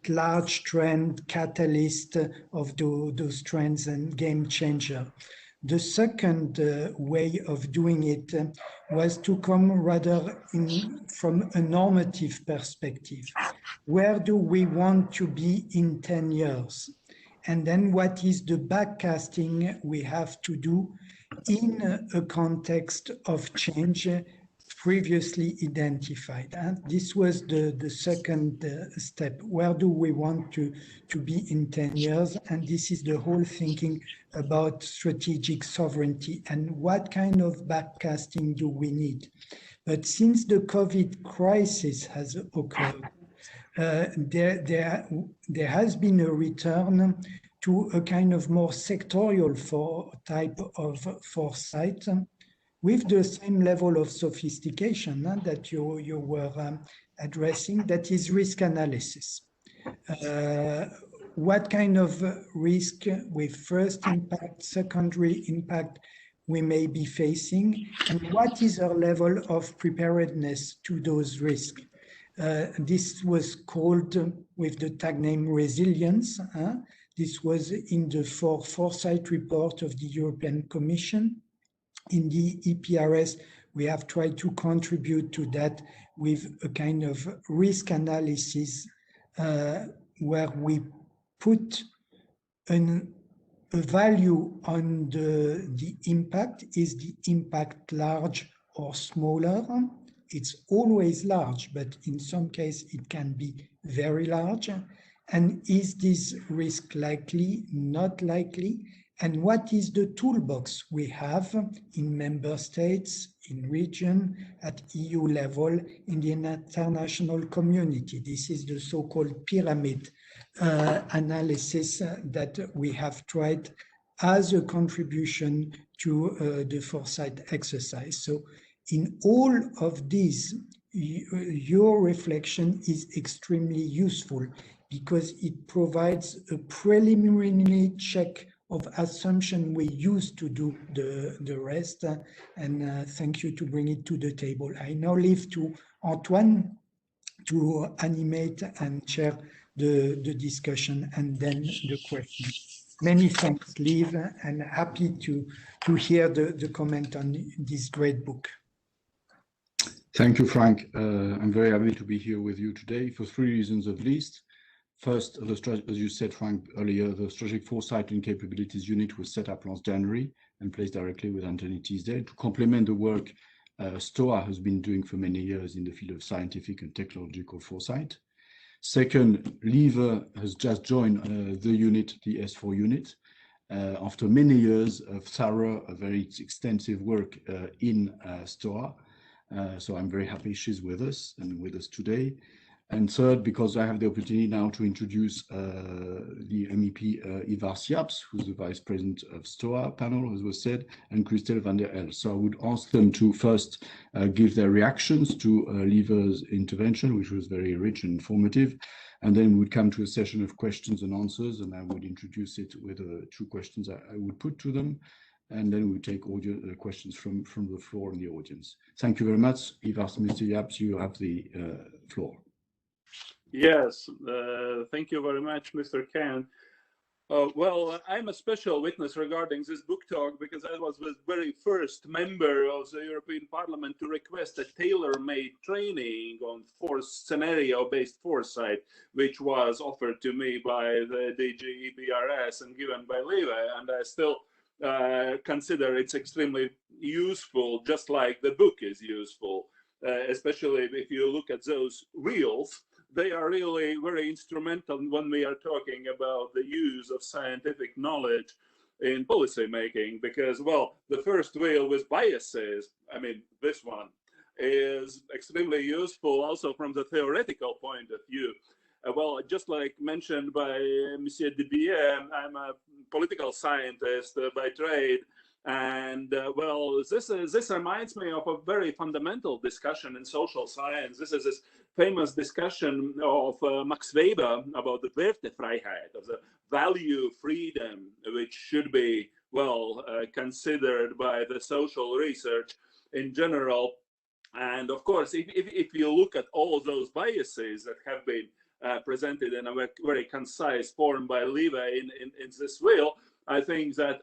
large trend, catalyst of those trends and game changer. The second way of doing it was to come rather from a normative perspective. Where do we want to be in 10 years? And then what is the backcasting we have to do in a context of change previously identified? And this was the second step. Where do we want to be in 10 years? And this is the whole thinking about strategic sovereignty and what kind of backcasting do we need. But since the COVID crisis has occurred, there has been a return to a kind of more sectorial type of foresight, with the same level of sophistication that you were addressing, that is risk analysis. What kind of risk with first impact, secondary impact we may be facing, and what is our level of preparedness to those risks? This was called with the tag name resilience. This was in the Foresight report of the European Commission. In the EPRS, we have tried to contribute to that with a kind of risk analysis where we put a value on the impact. Is the impact large or smaller? It's always large, but in some cases it can be very large. And is this risk likely, not likely? And what is the toolbox we have in member states, in region, at EU level, in the international community? This is the so-called pyramid analysis that we have tried as a contribution to the foresight exercise. So in all of these, your reflection is extremely useful because it provides a preliminary check of assumption we use to do the rest, and thank you to bring it to the table. I now leave to Antoine to animate and share the discussion and then the question. Many thanks, Lieve, and happy to hear the comment on this great book. Thank you, Frank. I'm very happy to be here with you today for 3 reasons at least. First, as you said, Frank, earlier, the Strategic Foresight and Capabilities Unit was set up last January and placed directly with Anthony Teasdale to complement the work STOA has been doing for many years in the field of scientific and technological foresight. Second, Lieve has just joined the unit, the S4 unit, after many years of thorough, very extensive work in STOA. So I'm very happy she's with us and with us today. And third, because I have the opportunity now to introduce the MEP Ivars IJABS, who's the Vice President of STOA Panel, as was said, and Kristel VAN DER ELST. So I would ask them to first give their reactions to Lieve's intervention, which was very rich and informative. And then we would come to a session of questions and answers, and I would introduce it with 2 questions I would put to them. And then we take questions from the floor and the audience. Thank you very much. Ivars, Mr. IJABS, you have the floor. Yes, thank you very much, Mr. Ken. Well, I'm a special witness regarding this book talk because I was the very first member of the European Parliament to request a tailor-made training on scenario-based foresight, which was offered to me by the DG EPRS and given by Lieve, and I still consider it's extremely useful, just like the book is useful, especially if you look at those reels. They are really very instrumental when we are talking about the use of scientific knowledge in policy making, because, well, the first wheel with biases, I mean, this one is extremely useful also from the theoretical point of view. Well, just like mentioned by Monsieur Dubier, I'm a political scientist by trade. And well, this reminds me of a very fundamental discussion in social science. This is this famous discussion of Max Weber about the Wertefreiheit, of the value freedom, which should be, well, considered by the social research in general. And of course, if you look at all those biases that have been presented in a very concise form by Lieve in this wheel, I think that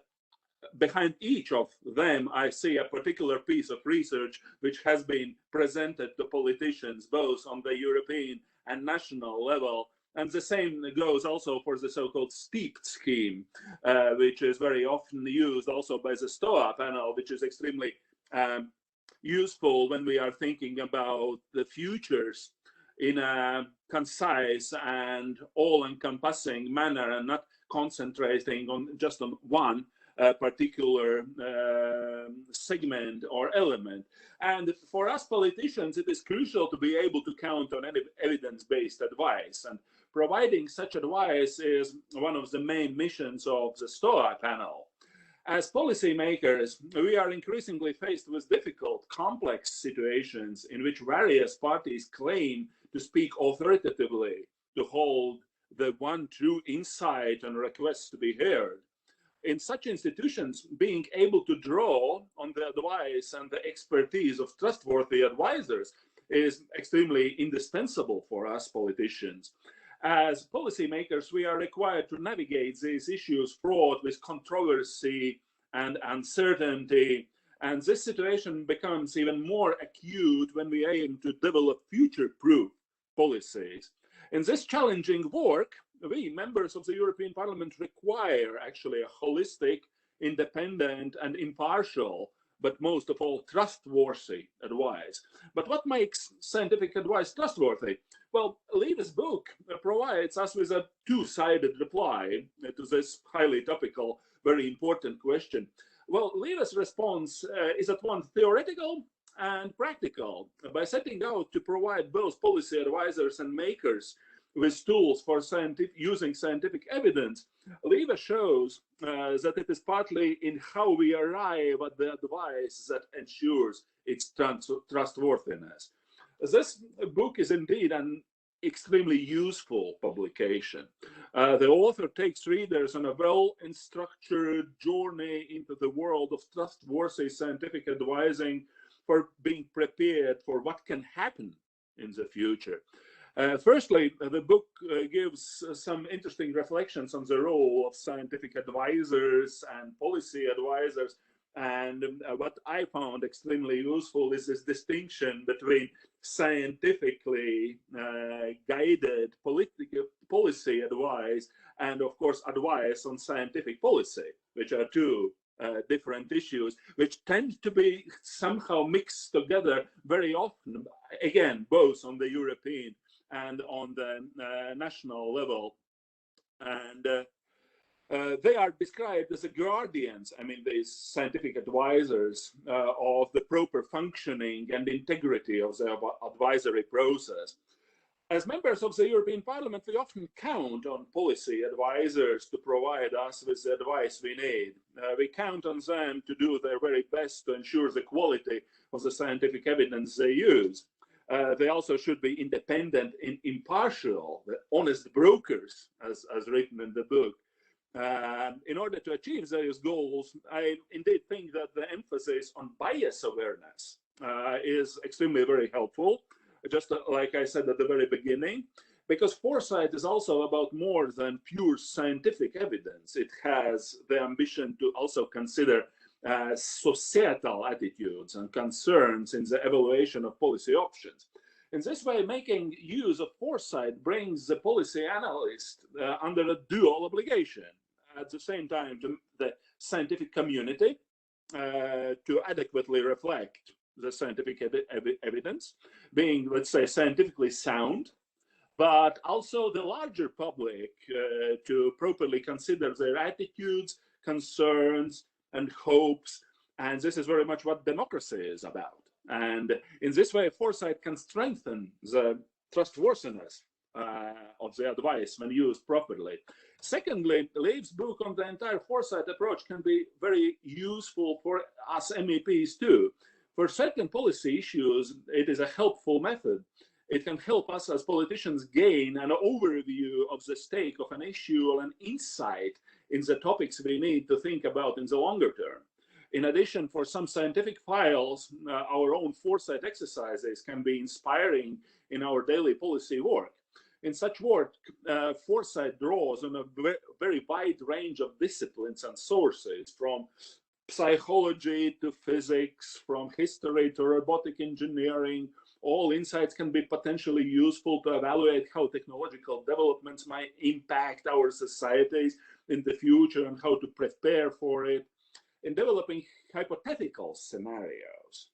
behind each of them, I see a particular piece of research which has been presented to politicians, both on the European and national level. And the same goes also for the so-called steeped scheme, which is very often used also by the STOA panel, which is extremely useful when we are thinking about the futures in a concise and all-encompassing manner and not concentrating on just on one particular segment or element. And for us politicians, it is crucial to be able to count on any evidence-based advice. And providing such advice is one of the main missions of the STOA panel. As policymakers, we are increasingly faced with difficult, complex situations in which various parties claim to speak authoritatively, to hold the one true insight and request to be heard. In such institutions, being able to draw on the advice and the expertise of trustworthy advisors is extremely indispensable for us politicians. As policymakers, we are required to navigate these issues fraught with controversy and uncertainty. And this situation becomes even more acute when we aim to develop future-proof policies. In this challenging work, we, members of the European Parliament, require actually a holistic, independent, and impartial, but most of all, trustworthy advice. But what makes scientific advice trustworthy? Well, Lieve's book provides us with a two-sided reply to this highly topical, very important question. Well, Lieve's response is at once theoretical and practical. By setting out to provide both policy advisors and makers with tools for using scientific evidence, Lieve shows that it is partly in how we arrive at the advice that ensures its trustworthiness. This book is indeed an extremely useful publication. The author takes readers on a well-structured journey into the world of trustworthy scientific advising for being prepared for what can happen in the future. Firstly, the book gives some interesting reflections on the role of scientific advisors and policy advisors. And what I found extremely useful is this distinction between scientifically guided policy advice and, of course, advice on scientific policy, which are two different issues, which tend to be somehow mixed together very often, again, both on the European and on the national level. And they are described as the guardians, I mean, these scientific advisors, of the proper functioning and integrity of the advisory process. As members of the European Parliament, we often count on policy advisors to provide us with the advice we need. We count on them to do their very best to ensure the quality of the scientific evidence they use. They also should be independent and impartial, the honest brokers, as written in the book. In order to achieve those goals, I indeed think that the emphasis on bias awareness is extremely very helpful, just like I said at the very beginning, because foresight is also about more than pure scientific evidence. It has the ambition to also consider societal attitudes and concerns in the evaluation of policy options. In this way, making use of foresight brings the policy analyst under a dual obligation. At the same time, to the scientific community to adequately reflect the scientific evidence, being, let's say, scientifically sound, but also the larger public to properly consider their attitudes, concerns, and hopes. And this is very much what democracy is about. And in this way, foresight can strengthen the trustworthiness of the advice when used properly. Secondly, Lieve's book on the entire foresight approach can be very useful for us MEPs too. For certain policy issues, it is a helpful method. It can help us as politicians gain an overview of the stake of an issue and insight in the topics we need to think about in the longer term. In addition, for some scientific files, our own foresight exercises can be inspiring in our daily policy work. In such work, foresight draws on a very wide range of disciplines and sources, from psychology to physics, from history to robotic engineering. All insights can be potentially useful to evaluate how technological developments might impact our societies in the future and how to prepare for it. In developing hypothetical scenarios,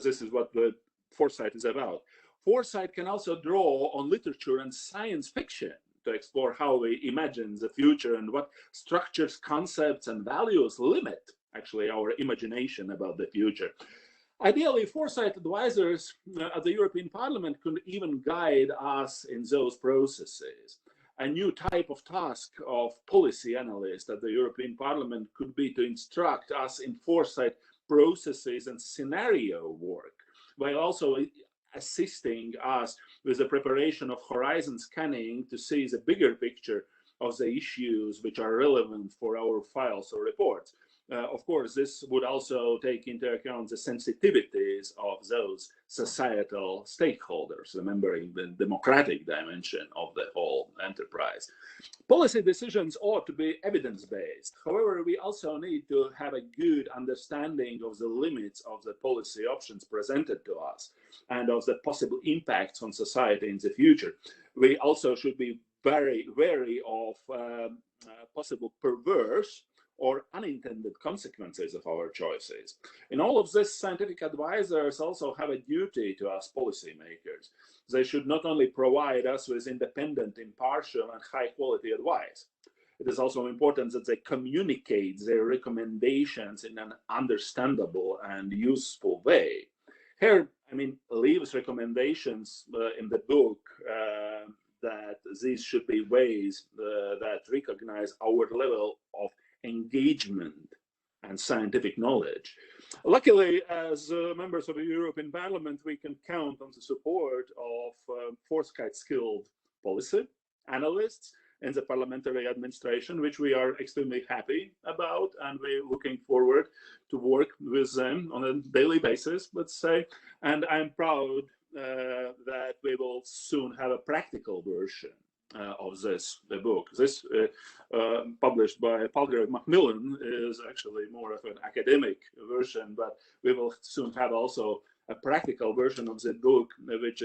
this is what the foresight is about. Foresight can also draw on literature and science fiction to explore how we imagine the future and what structures, concepts, and values limit actually our imagination about the future. Ideally, foresight advisors at the European Parliament could even guide us in those processes. A new type of task of policy analyst at the European Parliament could be to instruct us in foresight processes and scenario work, while also assisting us with the preparation of horizon scanning to see the bigger picture of the issues which are relevant for our files or reports. Of course, this would also take into account the sensitivities of those societal stakeholders, remembering the democratic dimension of the whole enterprise. Policy decisions ought to be evidence-based. However, we also need to have a good understanding of the limits of the policy options presented to us and of the possible impacts on society in the future. We also should be very wary of possible perverse or unintended consequences of our choices. In all of this, scientific advisors also have a duty to us policymakers. They should not only provide us with independent, impartial, and high-quality advice. It is also important that they communicate their recommendations in an understandable and useful way. Here, I mean, Lieve's recommendations in the book that these should be ways that recognize our level of engagement and scientific knowledge. Luckily, as members of the European Parliament, we can count on the support of foresight-skilled policy analysts in the parliamentary administration, which we are extremely happy about, and we're looking forward to work with them on a daily basis, let's say. And I'm proud that we will soon have a practical version of this book. This published by Palgrave Macmillan is actually more of an academic version, but we will soon have also a practical version of the book, which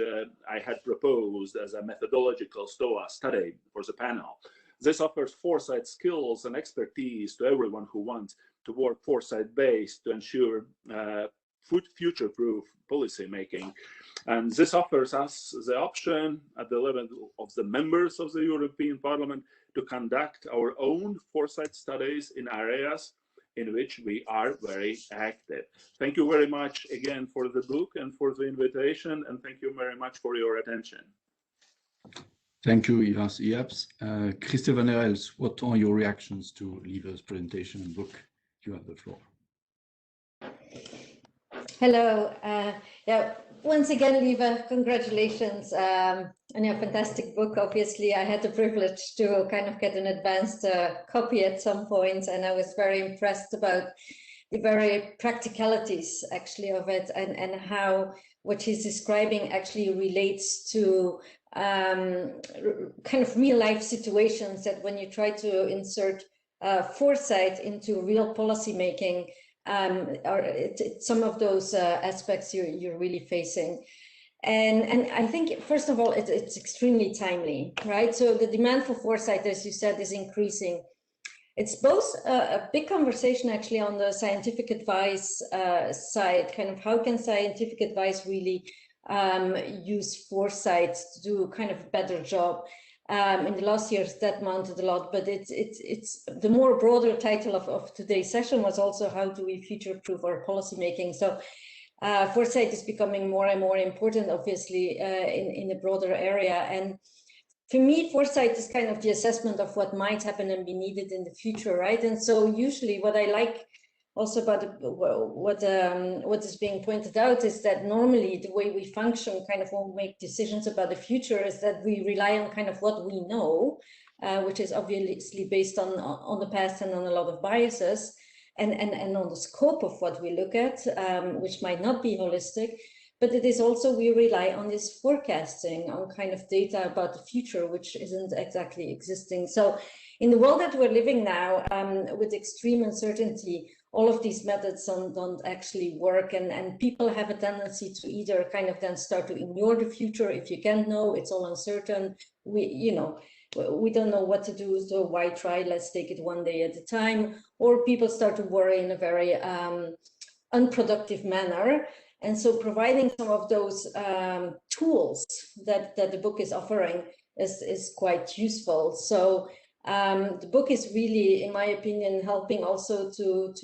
I had proposed as a methodological STOA study for the panel. This offers foresight skills and expertise to everyone who wants to work foresight-based to ensure future-proof policy making. And this offers us the option at the level of the members of the European Parliament to conduct our own foresight studies in areas in which we are very active. Thank you very much again for the book and for the invitation, and thank you very much for your attention. Thank you, Ivars IJABS. Kristel van der Elst, what are your reactions to Lieve's presentation and book? You have the floor. Hello. Yeah, once again, Lieve, congratulations on your fantastic book. Obviously, I had the privilege to kind of get an advanced copy at some point, and I was very impressed about the very practicalities actually of it, and how what she's describing actually relates to kind of real life situations, that when you try to insert foresight into real policy making, some of those aspects you're really facing. And I think, first of all, it's extremely timely, right? So the demand for foresight, as you said, is increasing. It's both a big conversation actually on the scientific advice side, kind of how can scientific advice really use foresight to do kind of a better job. In the last years that mounted a lot, but it's the more broader title of today's session was also how do we future-proof our policy making. So foresight is becoming more and more important, obviously, in a broader area. And for me, foresight is kind of the assessment of what might happen and be needed in the future, right? And so usually what I like also about what is being pointed out is that normally the way we function kind of when we make decisions about the future is that we rely on kind of what we know, which is obviously based on the past and on a lot of biases, and on the scope of what we look at, which might not be holistic, but it is also we rely on this forecasting, on kind of data about the future, which isn't exactly existing. So in the world that we're living now, with extreme uncertainty, all of these methods don't actually work, and people have a tendency to either kind of then start to ignore the future. If you can't know, it's all uncertain. We don't know what to do, so why try? Let's take it one day at a time. Or people start to worry in a very unproductive manner. And so providing some of those tools that the book is offering is quite useful. So the book is really, in my opinion, helping also to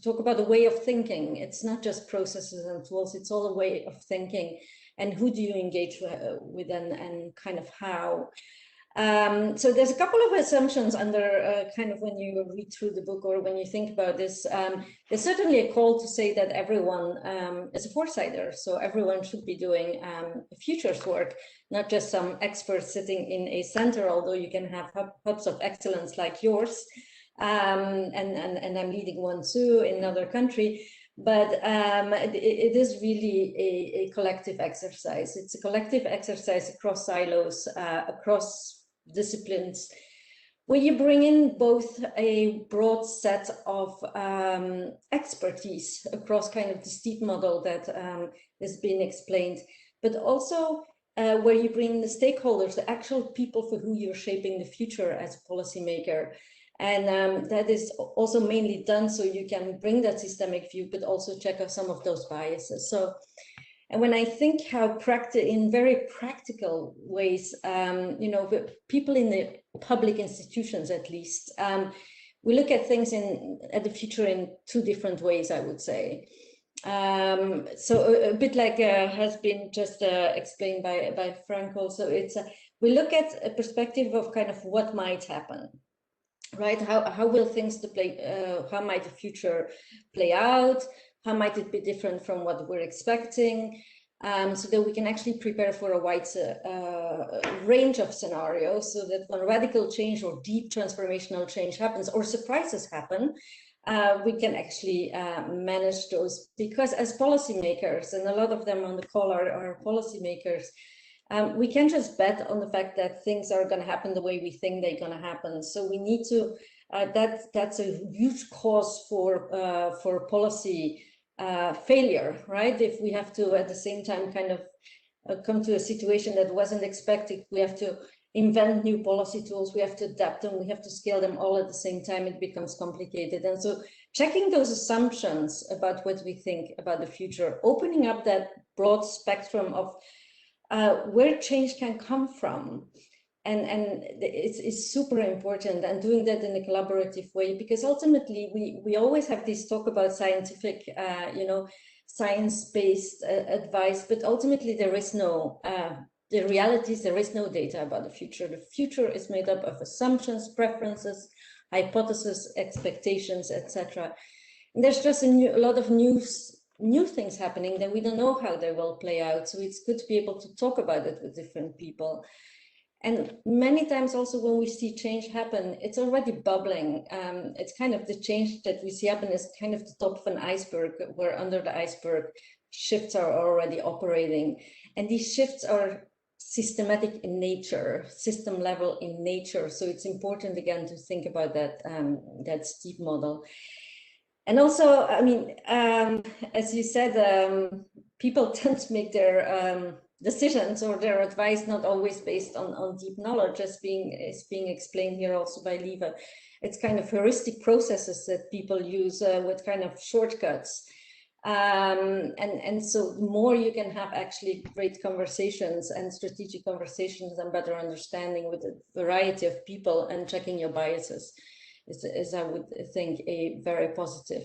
talk about a way of thinking. It's not just processes and tools, it's all a way of thinking. And who do you engage with and kind of how. So there's a couple of assumptions under kind of when you read through the book or when you think about this. There's certainly a call to say that everyone is a foresighter, so everyone should be doing futures work, not just some experts sitting in a center, although you can have hubs of excellence like yours, and I'm leading one too in another country. But it is really a collective exercise. It's a collective exercise across silos, across disciplines, where you bring in both a broad set of expertise across kind of the STEEP model that has been explained, but also where you bring the stakeholders, the actual people for who you're shaping the future as a policymaker. And that is also mainly done so you can bring that systemic view, but also check out some of those biases. So, and when I think how in very practical ways, people in the public institutions, at least, we look at things at the future in two different ways, I would say. So a bit like has been just explained by Frank also, it's we look at a perspective of kind of what might happen. Right? How will things how might the future play out? How might it be different from what we're expecting? So that we can actually prepare for a wide range of scenarios, so that when radical change or deep transformational change happens or surprises happen, we can actually manage those, because as policymakers, and a lot of them on the call are policymakers, we can't just bet on the fact that things are going to happen the way we think they're going to happen. So we need to, that's a huge cause for policy failure, right? If we have to at the same time kind of come to a situation that wasn't expected, we have to invent new policy tools, we have to adapt them, we have to scale them all at the same time, it becomes complicated. And so checking those assumptions about what we think about the future, opening up that broad spectrum of where change can come from, and it's super important, and doing that in a collaborative way, because ultimately we always have this talk about scientific, science-based advice, but ultimately there is no, the reality is there is no data about the future. The future is made up of assumptions, preferences, hypotheses, expectations, etc. And there's just a lot of new things happening that we don't know how they will play out. So it's good to be able to talk about it with different people. And many times also when we see change happen, it's already bubbling. It's kind of the change that we see happen is kind of the top of an iceberg, where under the iceberg shifts are already operating. And these shifts are systematic in nature, system level in nature. So it's important again to think about that, that steep model. And also, I mean, as you said, people tend to make their decisions or their advice not always based on deep knowledge, as being explained here also by Lieve. It's kind of heuristic processes that people use with kind of shortcuts. And so the more you can have actually great conversations and strategic conversations and better understanding with a variety of people and checking your biases is I would think a very positive.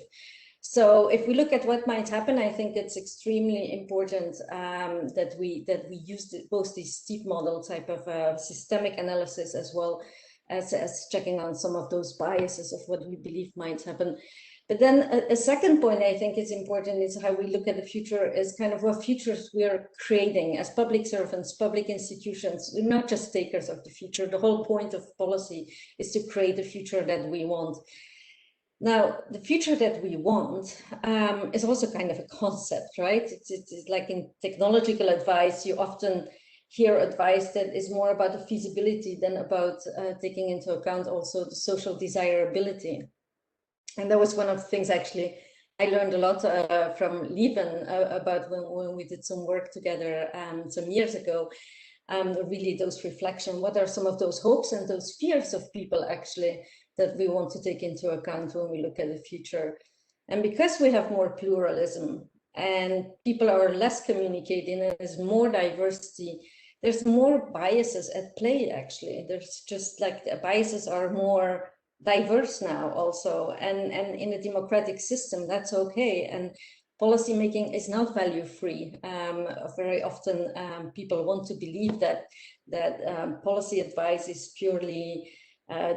So if we look at what might happen, I think it's extremely important that we use both these steep model type of systemic analysis as well as checking on some of those biases of what we believe might happen. But then a second point I think is important is how we look at the future is kind of what futures we are creating as public servants, public institutions. We're not just takers of the future. The whole point of policy is to create a future that we want. Now, the future that we want is also kind of a concept, right? It's like in technological advice, you often hear advice that is more about the feasibility than about taking into account also the social desirability. And that was one of the things actually I learned a lot from Lieve about when we did some work together some years ago. Really those reflections, what are some of those hopes and those fears of people actually that we want to take into account when we look at the future. And because we have more pluralism and people are less communicating and there's more diversity, there's more biases at play actually. There's just like the biases are more diverse now also, and in a democratic system that's okay, and policy making is not value free. Very often people want to believe that policy advice is purely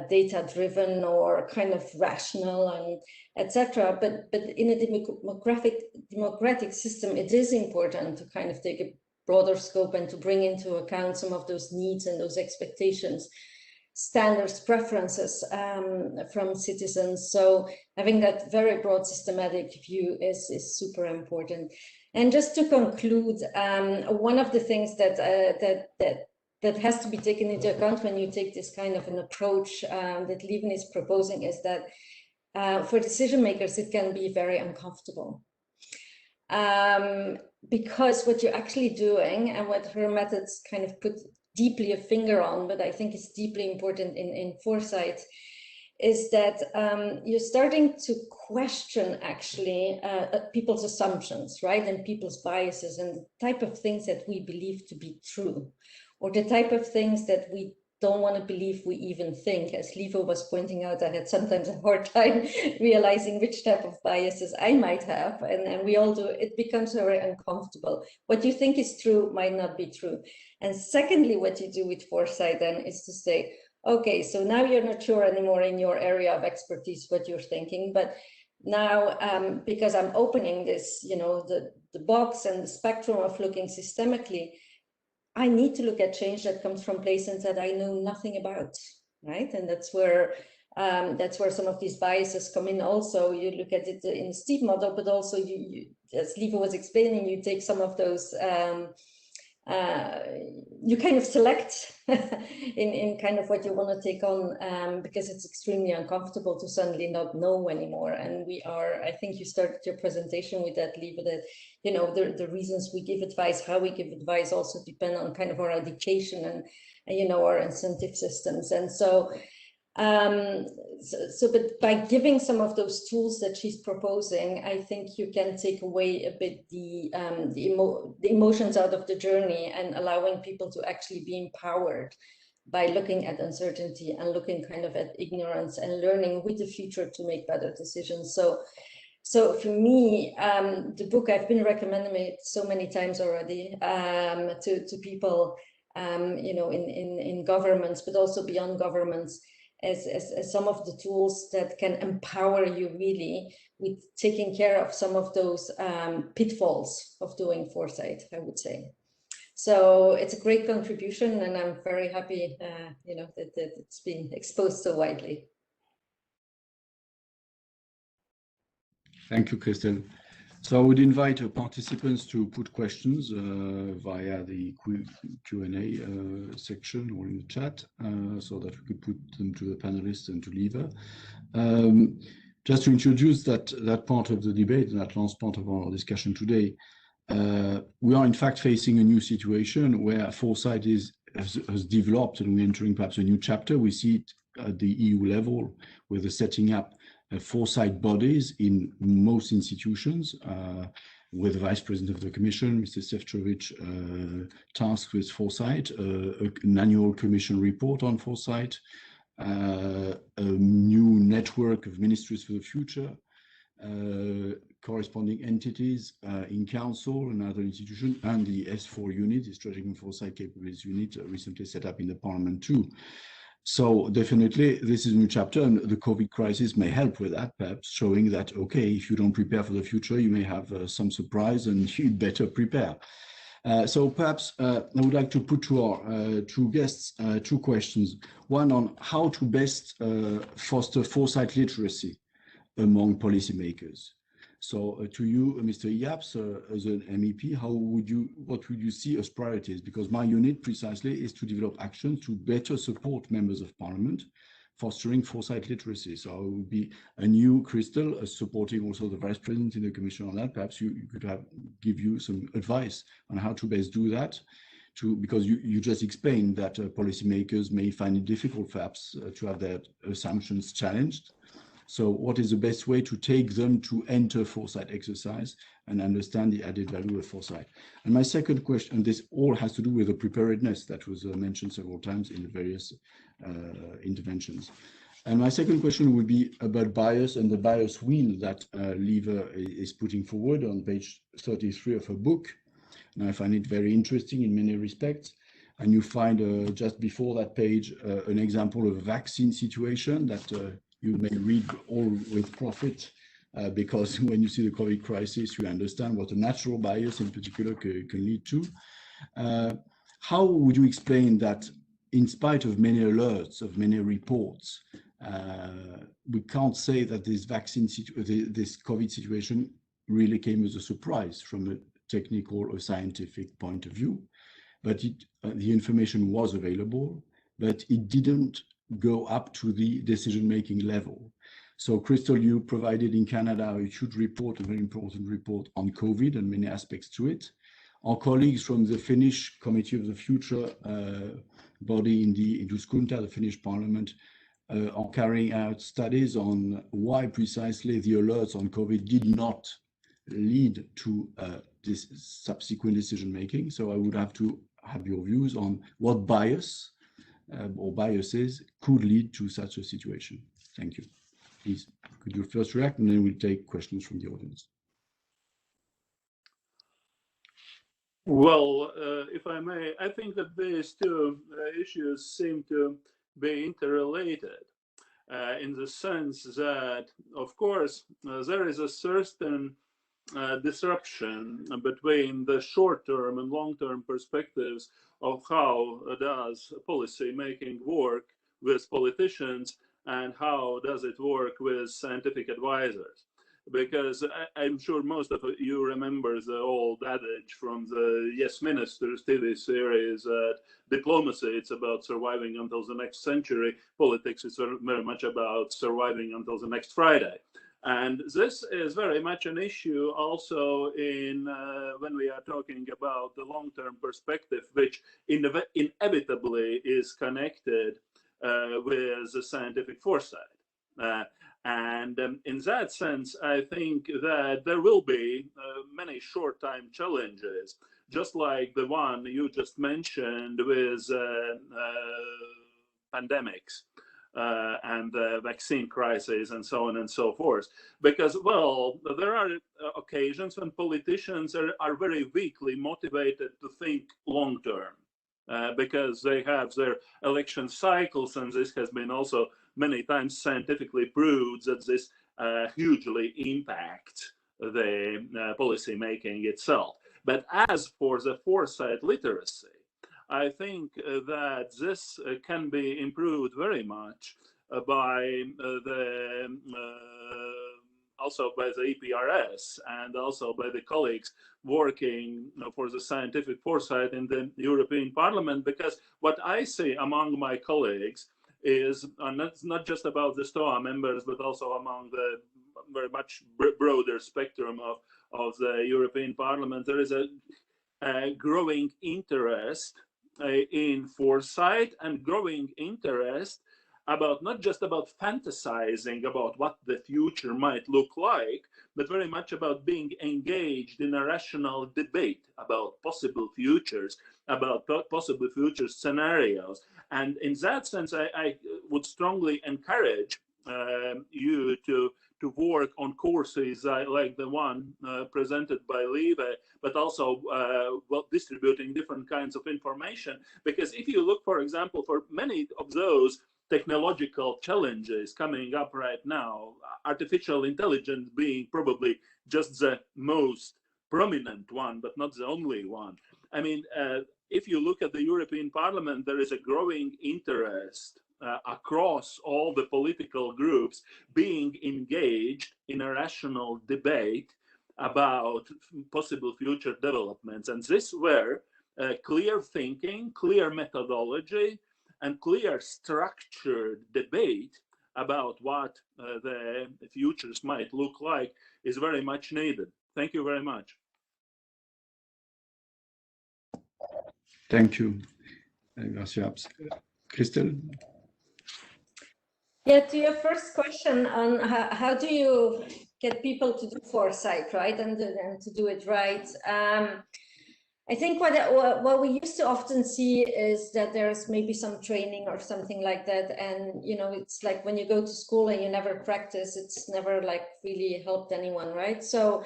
data driven or kind of rational and etc. But in a democratic system it is important to kind of take a broader scope and to bring into account some of those needs and those expectations, standards, preferences from citizens. So having that very broad systematic view is super important. And just to conclude, one of the things that has to be taken into account when you take this kind of an approach that Lieve is proposing is that for decision makers it can be very uncomfortable. Because what you're actually doing and what her methods kind of put deeply a finger on, but I think it's deeply important in foresight, is that you're starting to question actually people's assumptions, right? And people's biases and the type of things that we believe to be true, or the type of things that we don't want to believe we even think. As Lieve was pointing out, I had sometimes a hard time realizing which type of biases I might have, and we all do. It becomes very uncomfortable. What you think is true might not be true. And secondly, what you do with foresight then is to say, okay, so now you're not sure anymore in your area of expertise what you're thinking, but now because I'm opening this, the box and the spectrum of looking systemically, I need to look at change that comes from places that I know nothing about, right? And that's where That's where some of these biases come in. Also, you look at it in the STEAP model, but also you as Lieve was explaining, you take some of those, you kind of select in kind of what you want to take on, because it's extremely uncomfortable to suddenly not know anymore. And we are, I think you started your presentation with that, Lieve, that, you know, the reasons we give advice, how we give advice also depend on kind of our education and you know, our incentive systems. And so, but by giving some of those tools that she's proposing, I think you can take away a bit the emotions out of the journey and allowing people to actually be empowered by looking at uncertainty and looking kind of at ignorance and learning with the future to make better decisions. So for me, the book, I've been recommending it so many times already to people, you know, in governments, but also beyond governments, as some of the tools that can empower you really with taking care of some of those pitfalls of doing foresight, I would say. So it's a great contribution, and I'm very happy, you know, that it's been exposed so widely. Thank you, Kristel. So I would invite participants to put questions via the Q&A section or in the chat, so that we could put them to the panelists and to Lieve. Just to introduce that part of the debate and that last part of our discussion today, we are in fact facing a new situation where foresight has developed, and we're entering perhaps a new chapter. We see it at the EU level with the setting up foresight bodies in most institutions, with the Vice President of the Commission, Mr. Šefčovič, tasked with foresight, an annual Commission report on foresight, a new network of ministries for the future, corresponding entities in Council and other institutions, and the S4 unit, the Strategic and Foresight Capabilities Unit, recently set up in the Parliament too. So definitely this is a new chapter, and the COVID crisis may help with that, perhaps showing that, okay, if you don't prepare for the future, you may have some surprise and you'd better prepare. So perhaps I would like to put to our two guests two questions. One on how to best foster foresight literacy among policymakers. So to you, Mr. IJABS, as an MEP, what would you see as priorities? Because my unit precisely is to develop actions to better support members of Parliament, fostering foresight literacy. So I would be a new Kristel, supporting also the Vice President in the Commission on that. Perhaps you could give you some advice on how to best do that. Because you just explained that policymakers may find it difficult, perhaps, to have their assumptions challenged. So what is the best way to take them to enter foresight exercise and understand the added value of foresight? And my second question, and this all has to do with the preparedness that was mentioned several times in the various interventions. And my second question would be about bias and the bias wheel that Lieve is putting forward on page 33 of her book. And I find it very interesting in many respects. And you find just before that page an example of a vaccine situation that you may read all with profit, because when you see the COVID crisis, you understand what a natural bias in particular can lead to. How would you explain that in spite of many alerts, of many reports, we can't say that this this COVID situation really came as a surprise from a technical or scientific point of view, but the information was available, but it didn't go up to the decision-making level. So Kristel, you provided in Canada a huge report, a very important report on COVID and many aspects to it. Our colleagues from the Finnish Committee of the Future body in the Eduskunta, the Finnish Parliament, are carrying out studies on why precisely the alerts on COVID did not lead to this subsequent decision-making. So I would have to have your views on what bias or biases could lead to such a situation. Thank you. Please, could you first react, and then we'll take questions from the audience. Well, if I may, I think that these two issues seem to be interrelated in the sense that, of course, there is a certain disruption between the short-term and long-term perspectives of how does policy making work with politicians and how does it work with scientific advisors? Because I'm sure most of you remember the old adage from the Yes Ministers TV series that diplomacy, it's about surviving until the next century. Politics is very much about surviving until the next Friday. And this is very much an issue also in when we are talking about the long-term perspective, which inevitably is connected with the scientific foresight. And in that sense, I think that there will be many short-time challenges, just like the one you just mentioned with pandemics and the vaccine crisis and so on and so forth. Because, well, there are occasions when politicians are very weakly motivated to think long-term because they have their election cycles, and this has been also many times scientifically proved that this hugely impacts the policy making itself. But as for the foresight literacy, I think that this can be improved very much by also by the EPRS and also by the colleagues working for the scientific foresight in the European Parliament, because what I see among my colleagues is not just about the STOA members, but also among the very much broader spectrum of the European Parliament. There is a growing interest in foresight and growing interest about not just about fantasizing about what the future might look like, but very much about being engaged in a rational debate about possible futures, about possible future scenarios. And in that sense, I would strongly encourage you to work on courses like the one presented by Lieve, but also distributing different kinds of information. Because if you look, for example, for many of those technological challenges coming up right now, artificial intelligence being probably just the most prominent one, but not the only one. I mean, if you look at the European Parliament, there is a growing interest across all the political groups being engaged in a rational debate about possible future developments. And this where clear thinking, clear methodology, and clear structured debate about what the futures might look like is very much needed. Thank you very much. Thank you, Ivars IJABS. Kristel? Yeah, to your first question on how do you get people to do foresight, right, and to do it right. I think what we used to often see is that there's maybe some training or something like that, and you know, it's like when you go to school and you never practice, it's never like really helped anyone, right? So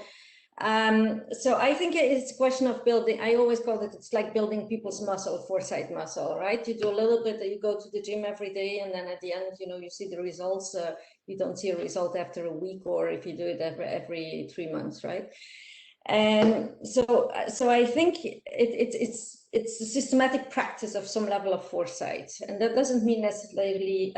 I think it's a question of building. I always call it, it's like building people's muscle, foresight muscle, right? You do a little bit, you go to the gym every day, and then at the end, you know, you see the results. You don't see a result after a week, or if you do it every 3 months, right? And so I think it's a systematic practice of some level of foresight, and that doesn't mean necessarily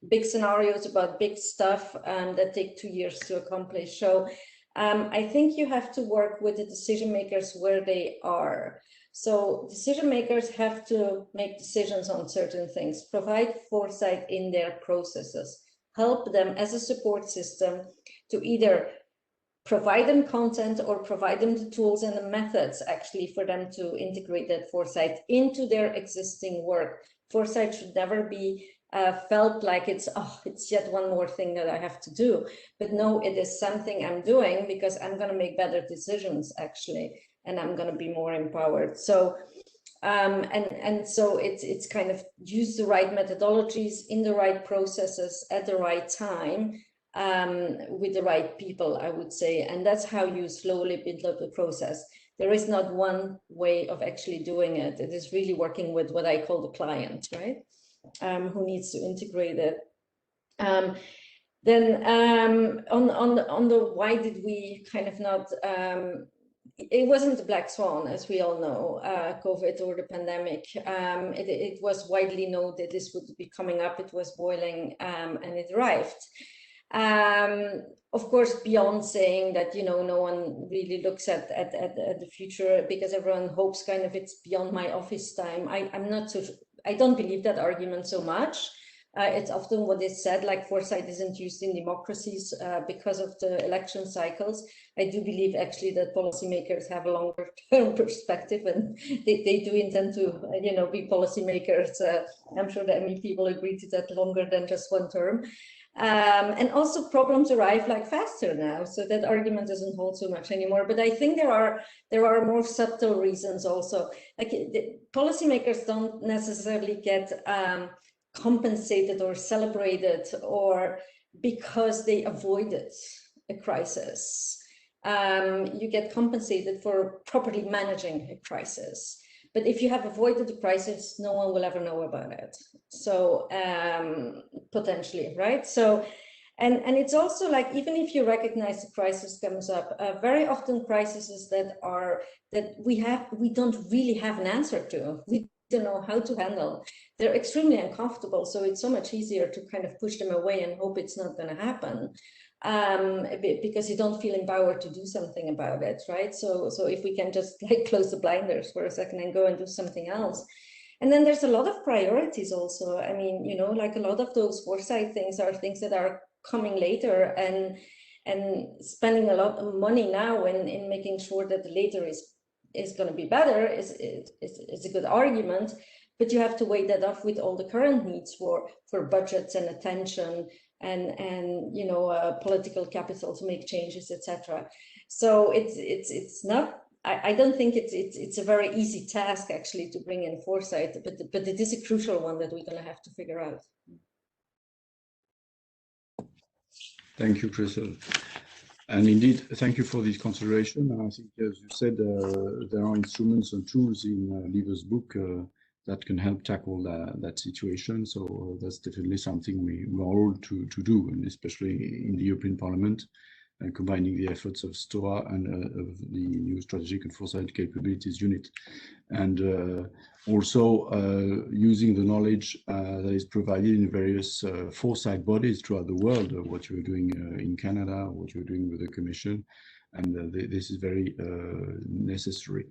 big scenarios about big stuff that take 2 years to accomplish. So I think you have to work with the decision makers where they are. So decision makers have to make decisions on certain things, provide foresight in their processes, help them as a support system to either provide them content or provide them the tools and the methods actually for them to integrate that foresight into their existing work. Foresight should never be felt like it's yet one more thing that I have to do, but no, it is something I'm doing because I'm going to make better decisions actually, and I'm going to be more empowered. So and so it's kind of use the right methodologies in the right processes at the right time with the right people, I would say, and that's how you slowly build up the process. There is not one way of actually doing it. It is really working with what I call the client, right? Who needs to integrate it. Then on the why did we kind of not it wasn't the black swan, as we all know, COVID or the pandemic. It was widely known that this would be coming up. It was boiling, and it arrived. Of course, beyond saying that, you know, no one really looks at the future because everyone hopes kind of it's beyond my office time. I don't believe that argument so much. It's often what is said, like foresight isn't used in democracies because of the election cycles. I do believe actually that policymakers have a longer term perspective, and they do intend to, you know, be policymakers. I'm sure the MEP will agree to that, longer than just one term. And also problems arrive like faster now, so that argument doesn't hold so much anymore. But I think there are more subtle reasons also. Like policymakers don't necessarily get compensated or celebrated or because they avoided a crisis. You get compensated for properly managing a crisis. But if you have avoided the crisis, no one will ever know about it. So potentially, right? So, and it's also like, even if you recognize the crisis comes up, very often crises that we don't really have an answer to. We don't know how to handle. They're extremely uncomfortable. So it's so much easier to kind of push them away and hope it's not going to happen. Because you don't feel empowered to do something about it, right? So if we can just like close the blinders for a second and go and do something else. And then there's a lot of priorities also. I mean, you know, like a lot of those foresight things are things that are coming later, and spending a lot of money now in making sure that the later is going to be better is a good argument, but you have to weigh that off with all the current needs for budgets and attention and you know, political capital to make changes, etc. So it's not. I don't think it's a very easy task actually to bring in foresight, but it is a crucial one that we're going to have to figure out. Thank you, Kristel. And indeed, thank you for this consideration. I think, as you said, there are instruments and tools in Lieve's book that can help tackle that situation. So that's definitely something we are all to do, and especially in the European Parliament, combining the efforts of STOA and of the new Strategic and Foresight Capabilities Unit, and also using the knowledge that is provided in various foresight bodies throughout the world, what you're doing in Canada, what you're doing with the Commission, and this is very necessary.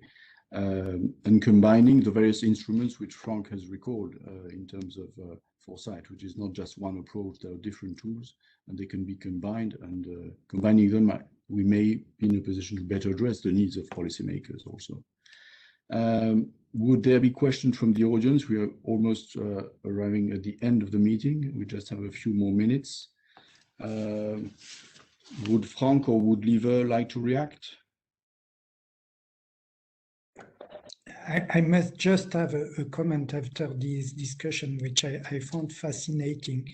And combining the various instruments which Frank has recalled in terms of foresight, which is not just one approach, there are different tools and they can be combined, and combining them, we may be in a position to better address the needs of policymakers also. Would there be questions from the audience? We are almost arriving at the end of the meeting. We just have a few more minutes. Would Frank or would Lieve like to react? I must just have a comment after this discussion, which I found fascinating.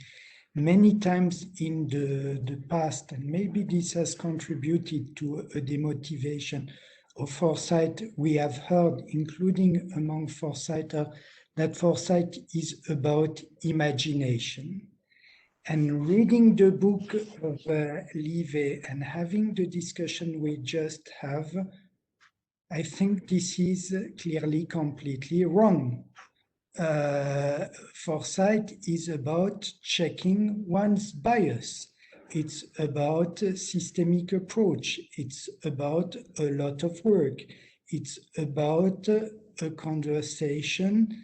Many times in the past, and maybe this has contributed to a demotivation of foresight, we have heard, including among foresighters, that foresight is about imagination. And reading the book of Lieve and having the discussion we just have, I think this is clearly completely wrong. Foresight is about checking one's bias. It's about a systemic approach. It's about a lot of work. It's about a conversation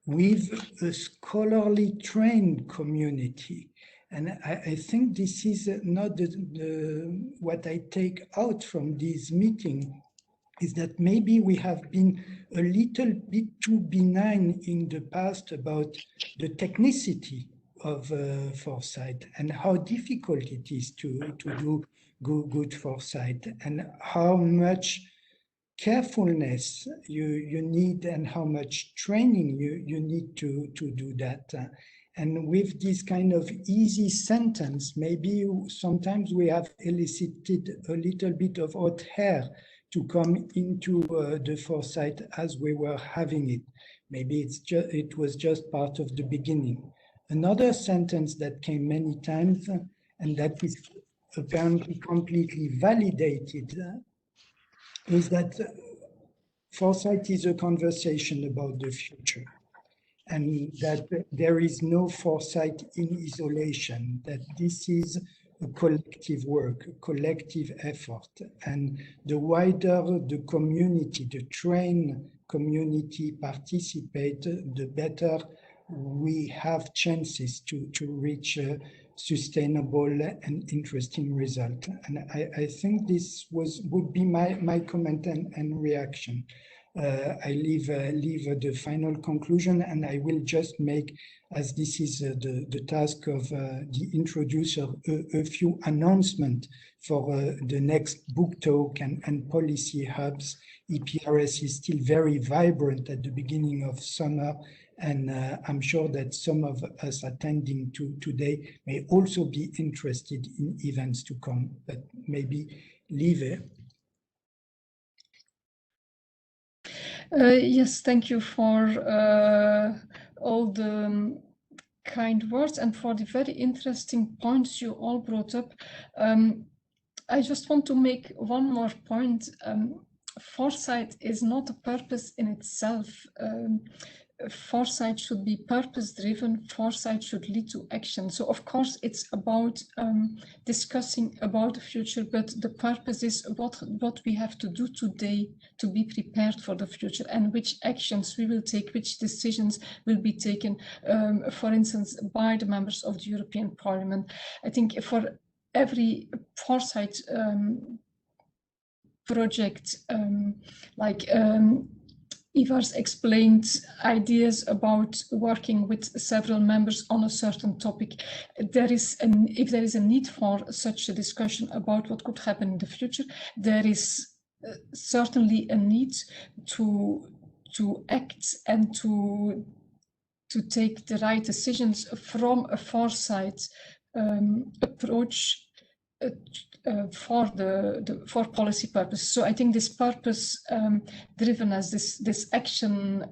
with a scholarly trained community. And I think this is not what I take out from this meeting, is that maybe we have been a little bit too benign in the past about the technicity of foresight and how difficult it is to do good foresight, and how much carefulness you need and how much training you need to do that. And with this kind of easy sentence, maybe sometimes we have elicited a little bit of hot air to come into the foresight as we were having it. Maybe it was just part of the beginning. Another sentence that came many times, and that is apparently completely validated, is that foresight is a conversation about the future, and that there is no foresight in isolation, that this is a collective work, a collective effort. And the wider the community, the trained community participate, the better we have chances to reach a sustainable and interesting result. And I think this would be my comment and reaction. I leave the final conclusion, and I will just make, as this is the task of the introducer, a few announcements for the next book talk and policy hubs. EPRS is still very vibrant at the beginning of summer, and I'm sure that some of us attending today may also be interested in events to come, but maybe Lieve. Yes, thank you for all the kind words and for the very interesting points you all brought up. I just want to make one more point. Foresight is not a purpose in itself. Foresight should be purpose-driven. Foresight should lead to action. So of course it's about discussing about the future, but the purpose is what we have to do today to be prepared for the future, and which actions we will take, which decisions will be taken, for instance, by the members of the European Parliament. I think for every foresight project, like Ivars explained ideas about working with several members on a certain topic. If there is a need for such a discussion about what could happen in the future, there is certainly a need to act and to take the right decisions from a foresight approach for policy purpose. So I think this purpose drivenness, this action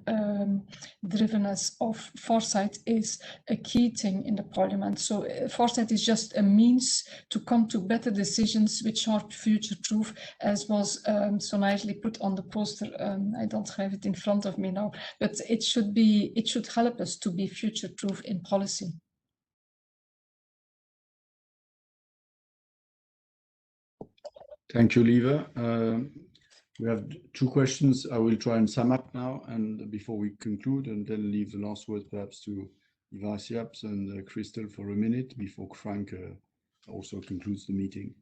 drivenness of foresight is a key thing in the Parliament. So foresight is just a means to come to better decisions which are future-proof, as was so nicely put on the poster. I don't have it in front of me now, but it should help us to be future-proof in policy. Thank you, Lieve. We have two questions. I will try and sum up now, and before we conclude, and then leave the last word perhaps to Ivars IJABS and Kristel for a minute before Frank also concludes the meeting.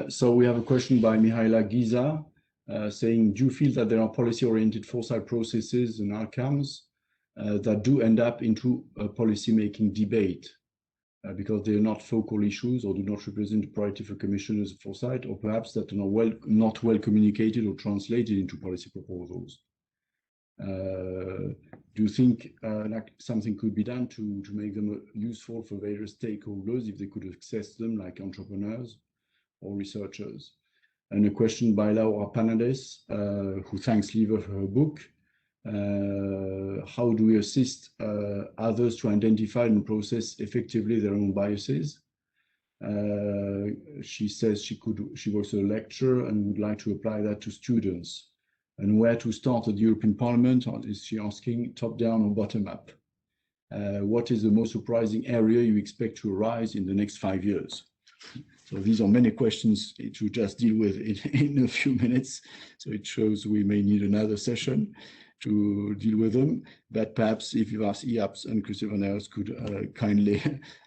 So we have a question by Mihaela Giza saying, do you feel that there are policy-oriented foresight processes and outcomes that do end up into a policy-making debate? Because they are not focal issues or do not represent the priority for commissioners of foresight, or perhaps that are not well communicated or translated into policy proposals. Do you think like something could be done to make them useful for various stakeholders if they could access them, like entrepreneurs or researchers? And a question by Laura Panades, who thanks Lieve for her book. How do we assist others to identify and process effectively their own biases? She says she works as a lecturer and would like to apply that to students. And where to start at the European Parliament? Is she asking, top down or bottom up? What is the most surprising area you expect to arise in the next 5 years? So these are many questions to just deal with in a few minutes. So it shows we may need another session to deal with them, but perhaps if Ivars IJABS and Kristel VAN DER ELST could kindly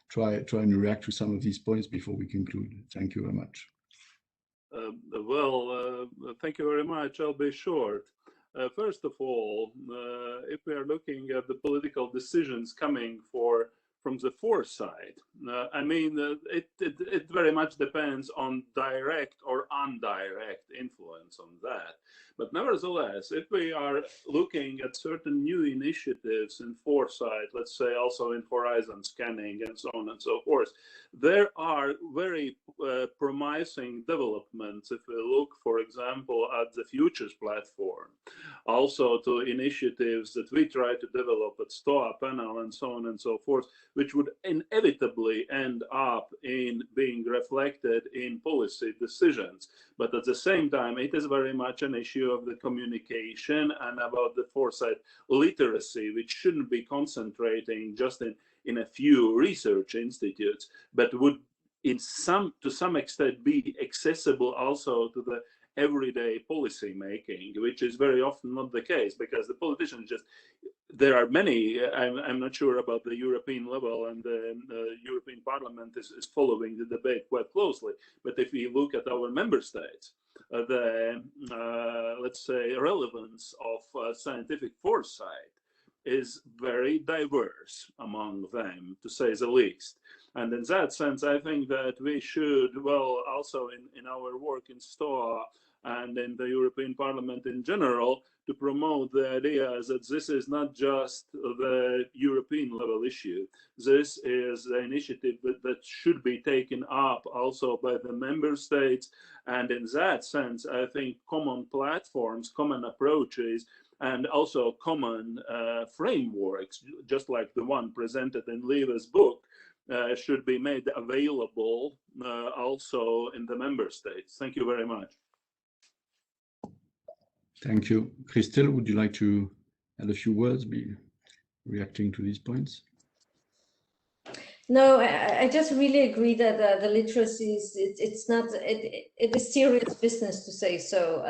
try and react to some of these points before we conclude. Thank you very much. Thank you very much. I'll be short. First of all, if we are looking at the political decisions coming from the foresight, I mean, it very much depends on direct or indirect influence on that. But nevertheless, if we are looking at certain new initiatives in foresight, let's say also in horizon scanning and so on and so forth, there are very promising developments. If we look, for example, at the Futures platform, also to initiatives that we try to develop at STOA Panel and so on and so forth, which would inevitably eventually end up in being reflected in policy decisions. But at the same time, it is very much an issue of the communication and about the foresight literacy, which shouldn't be concentrating just in a few research institutes, but would to some extent be accessible also to the everyday policy making, which is very often not the case, because the politicians just, there are many, I'm not sure about the European level, and the European Parliament is following the debate quite closely, but if we look at our member states, let's say, relevance of scientific foresight is very diverse among them, to say the least. And in that sense, I think that we should, well, also in our work in STOA and in the European Parliament in general, to promote the idea that this is not just the European level issue. This is an initiative that should be taken up also by the member states. And in that sense, I think common platforms, common approaches, and also common frameworks, just like the one presented in Lieve's book, should be made available also in the member states. Thank you very much. Thank you. Kristel, would you like to add a few words, reacting to these points? No, I just really agree that the literacy is, it is serious business, to say so.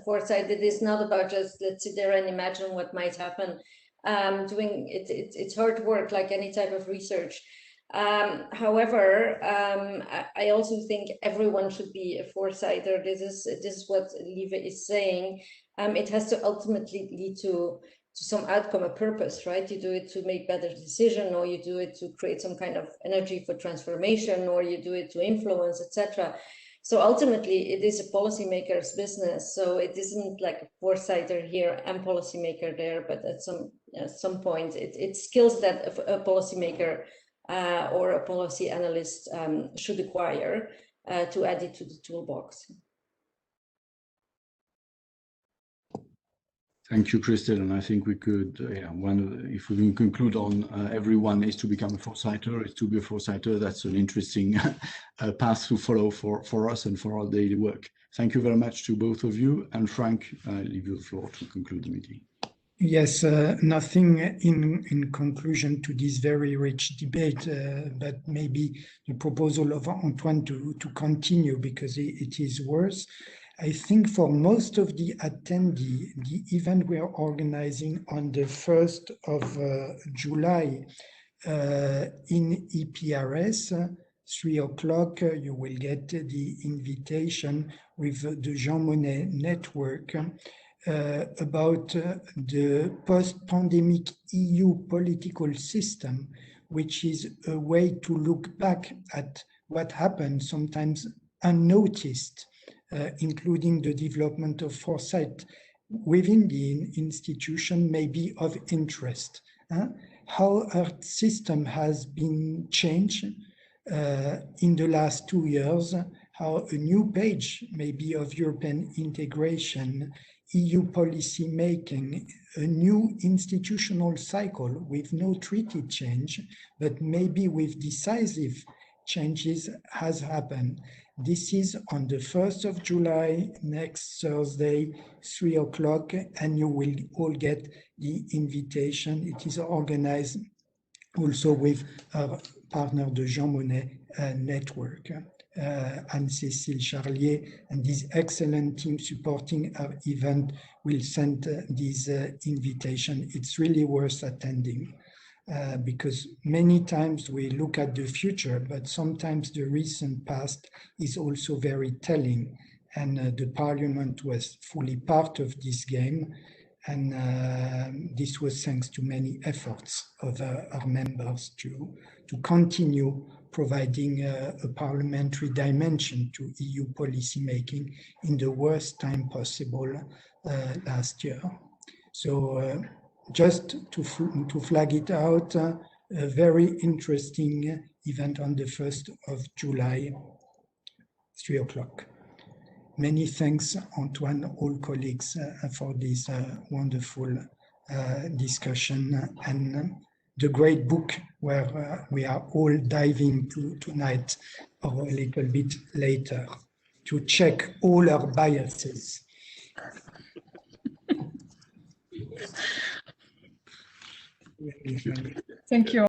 Foresight, it is not about just let's sit there and imagine what might happen. It's hard work like any type of research. However, I also think everyone should be a foresighter. This is what Lieve is saying. It has to ultimately lead to some outcome, a purpose, right? You do it to make better decision, or you do it to create some kind of energy for transformation, or you do it to influence, etc. So ultimately, it is a policymaker's business. So it isn't like a foresighter here and policymaker there, but at some point, it's skills that a policymaker or a policy analyst should acquire to add it to the toolbox. Thank you, Kristel. And I think we could, if we can conclude on everyone is to become a foresighter, is to be a foresighter, that's an interesting path to follow for us and for our daily work. Thank you very much to both of you. And Frank, I leave you the floor to conclude the meeting. Yes, nothing in conclusion to this very rich debate, but maybe the proposal of Antoine to continue, because it is worth. I think for most of the attendees, the event we are organizing on the 1st of July in EPRS, 3 o'clock, you will get the invitation with the Jean Monnet network about the post-pandemic EU political system, which is a way to look back at what happened, sometimes unnoticed, including the development of foresight within the institution may be of interest. How our system has been changed in the last 2 years, how a new page maybe of European integration, EU policy making, a new institutional cycle with no treaty change, but maybe with decisive changes has happened. This is on the 1st of July, next Thursday, 3 o'clock, and you will all get the invitation. It is organized also with our partner, the Jean Monnet network, Anne-Cécile Charlier, and this excellent team supporting our event will send this invitation. It's really worth attending. Because many times we look at the future, but sometimes the recent past is also very telling. And the Parliament was fully part of this game. And this was thanks to many efforts of our members to continue providing a parliamentary dimension to EU policy making in the worst time possible last year. So just to flag it out, a very interesting event on the 1st of July, 3 o'clock. Many thanks, Antoine, all colleagues, for this wonderful discussion. And the great book where we are all diving to tonight or a little bit later to check all our biases. Thank you.